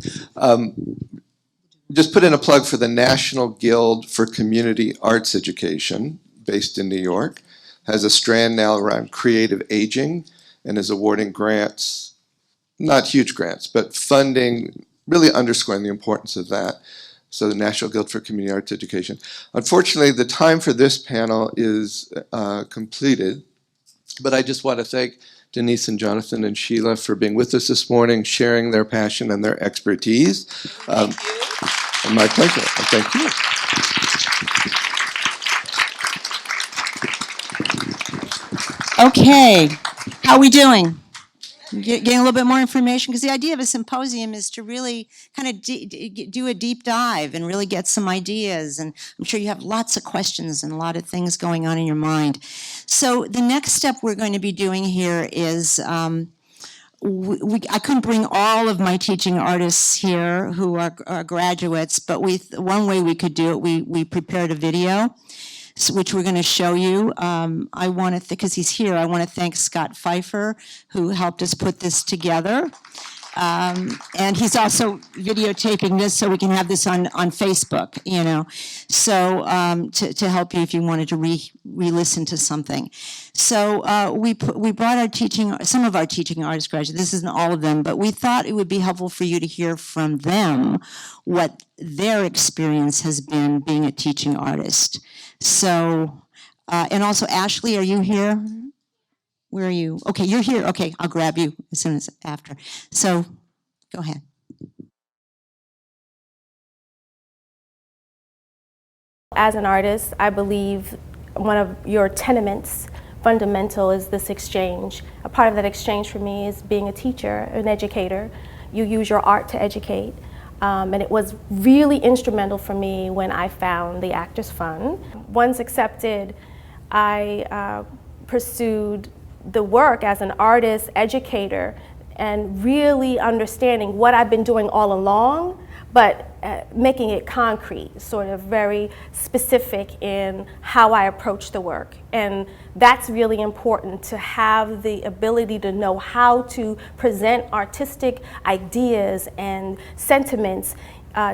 Just put in a plug for the National Guild for Community Arts Education, based in New York, has a strand now around creative aging and is awarding grants, not huge grants, but funding, really underscoring the importance of that. So the National Guild for Community Arts Education. Unfortunately, the time for this panel is completed, but I just want to thank Denise and Jonathan and Sheila for being with us this morning, sharing their passion and their expertise. Thank you. And my pleasure. And thank you. Okay, how are we doing? Getting a little bit more information, because the idea of a symposium is to really kind of do a deep dive and really get some ideas, and I'm sure you have lots of questions and a lot of things going on in your mind. So the next step we're going to be doing here is, I couldn't bring all of my teaching artists here who are graduates, but one way we could do it, we prepared a video, which we're going to show you. I want to, because he's here, I want to thank Scott Pfeiffer, who helped us put this together. And he's also videotaping this so we can have this on Facebook, so to help you if you wanted to re-listen to something. So we brought some of our teaching artists graduates. This isn't all of them, but we thought it would be helpful for you to hear from them what their experience has been being a teaching artist. So, and also Ashley, are you here? Where are you? Okay, you're here. Okay, I'll grab you as soon as after. So, go ahead. As an artist, I believe one of your tenements, fundamental, is this exchange. A part of that exchange for me is being a teacher, an educator. You use your art to educate. And it was really instrumental for me when I found the Actors Fund. Once accepted, I pursued the work as an artist, educator, and really understanding what I've been doing all along, but making it concrete, sort of very specific in how I approach the work. And that's really important, to have the ability to know how to present artistic ideas and sentiments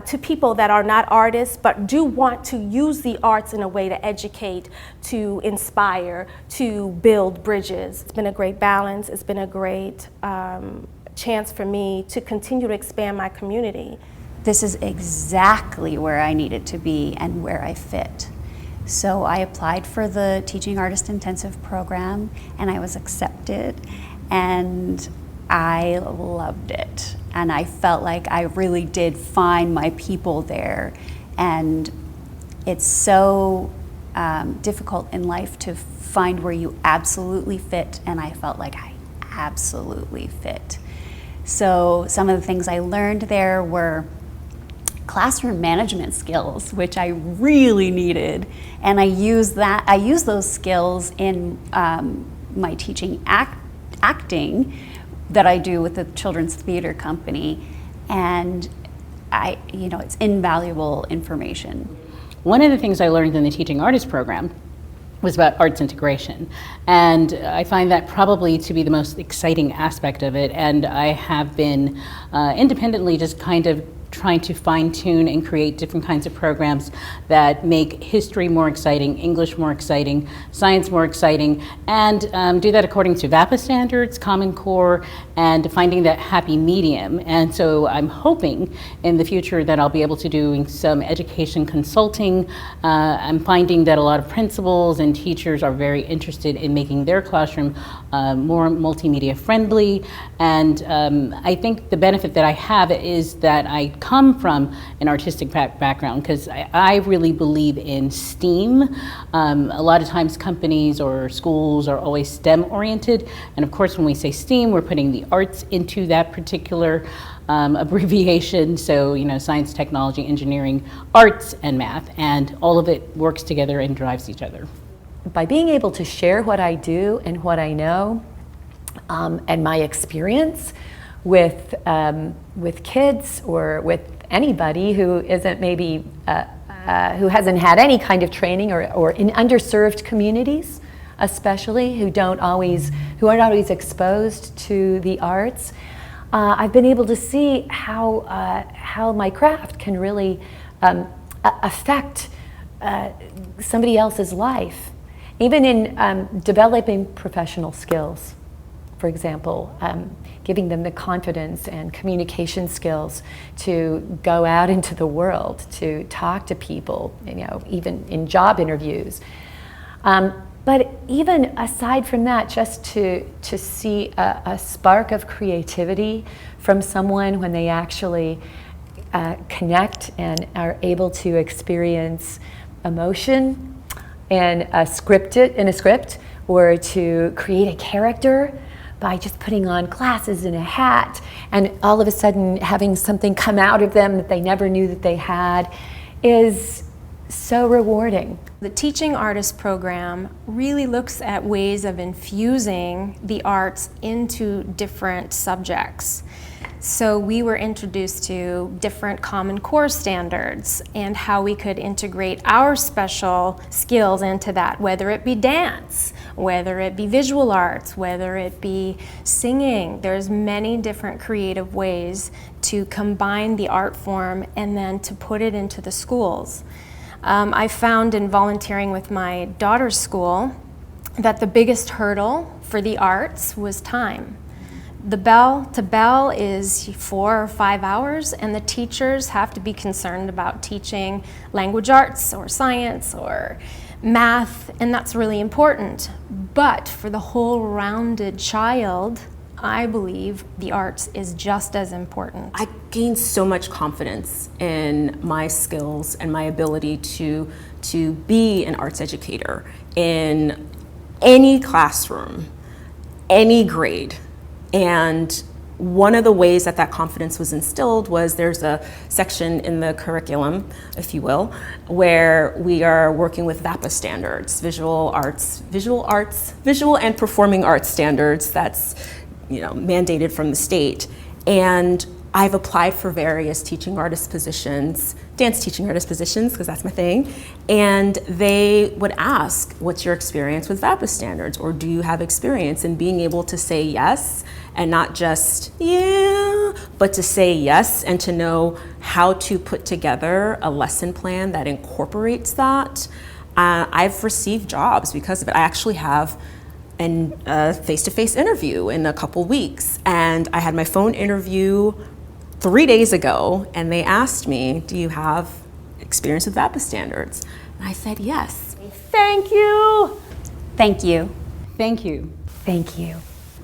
to people that are not artists, but do want to use the arts in a way to educate, to inspire, to build bridges. It's been a great balance. It's been a great chance for me to continue to expand my community. This is exactly where I needed to be and where I fit. So I applied for the Teaching Artist Intensive program and I was accepted, and I loved it. And I felt like I really did find my people there. And it's so difficult in life to find where you absolutely fit, and I felt like I absolutely fit. So some of the things I learned there were classroom management skills, which I really needed, and I use those skills in my teaching acting that I do with the Children's Theater Company, and it's invaluable information. One of the things I learned in the Teaching Artist program was about arts integration, and I find that probably to be the most exciting aspect of it, and I have been independently just kind of trying to fine tune and create different kinds of programs that make history more exciting, English more exciting, science more exciting, and do that according to VAPA standards, Common Core, and finding that happy medium. And so I'm hoping in the future that I'll be able to do some education consulting. I'm finding that a lot of principals and teachers are very interested in making their classroom more multimedia friendly. And I think the benefit that I have is that I come from an artistic background, because I really believe in STEAM. A lot of times companies or schools are always STEM oriented. And of course, when we say STEAM, we're putting the arts into that particular abbreviation. So, you know, science, technology, engineering, arts, and math. And all of it works together and drives each other. By being able to share what I do and what I know, and my experience with kids or with anybody who isn't maybe who hasn't had any kind of training, or in underserved communities, especially who aren't always exposed to the arts, I've been able to see how my craft can really affect somebody else's life. Even in developing professional skills, for example, giving them the confidence and communication skills to go out into the world, to talk to people, you know, even in job interviews. But even aside from that, just to see a spark of creativity from someone when they actually connect and are able to experience emotion and in a script, or to create a character by just putting on glasses and a hat, and all of a sudden having something come out of them that they never knew that they had, is so rewarding. The Teaching Artist program really looks at ways of infusing the arts into different subjects. So we were introduced to different Common Core standards and how we could integrate our special skills into that, whether it be dance, whether it be visual arts, whether it be singing. There's many different creative ways to combine the art form and then to put it into the schools. I found in volunteering with my daughter's school that the biggest hurdle for the arts was time. The bell to bell is 4 or 5 hours, and the teachers have to be concerned about teaching language arts or science or math, and that's really important. But for the whole rounded child, I believe the arts is just as important. I gained so much confidence in my skills and my ability to be an arts educator in any classroom, any grade. And one of the ways that that confidence was instilled was there's a section in the curriculum, if you will, where we are working with VAPA standards, visual and performing arts standards. That's, you know, mandated from the state. And I've applied for various teaching artist positions, dance teaching artist positions, because that's my thing. And they would ask, what's your experience with VAPA standards? Or do you have experience in being able to say yes, and not just, yeah, but to say yes and to know how to put together a lesson plan that incorporates that. I've received jobs because of it. I actually have a face-to-face interview in a couple weeks. And I had my phone interview 3 days ago, and they asked me, do you have experience with VAPA standards? And I said yes. Thank you. Thank you. Thank you. Thank you.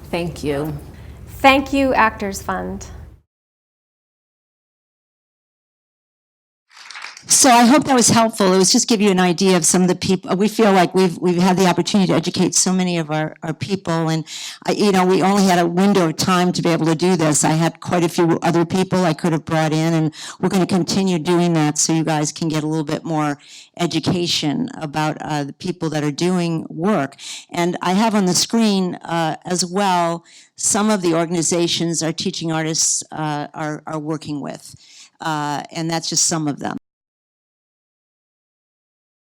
Thank you. Thank you, Actors Fund. So I hope that was helpful. It was just give you an idea of some of the people. We feel like we've had the opportunity to educate so many of our people, and we only had a window of time to be able to do this. I had quite a few other people I could have brought in, and we're going to continue doing that so you guys can get a little bit more education about the people that are doing work. And I have on the screen as well some of the organizations our teaching artists are working with, and that's just some of them.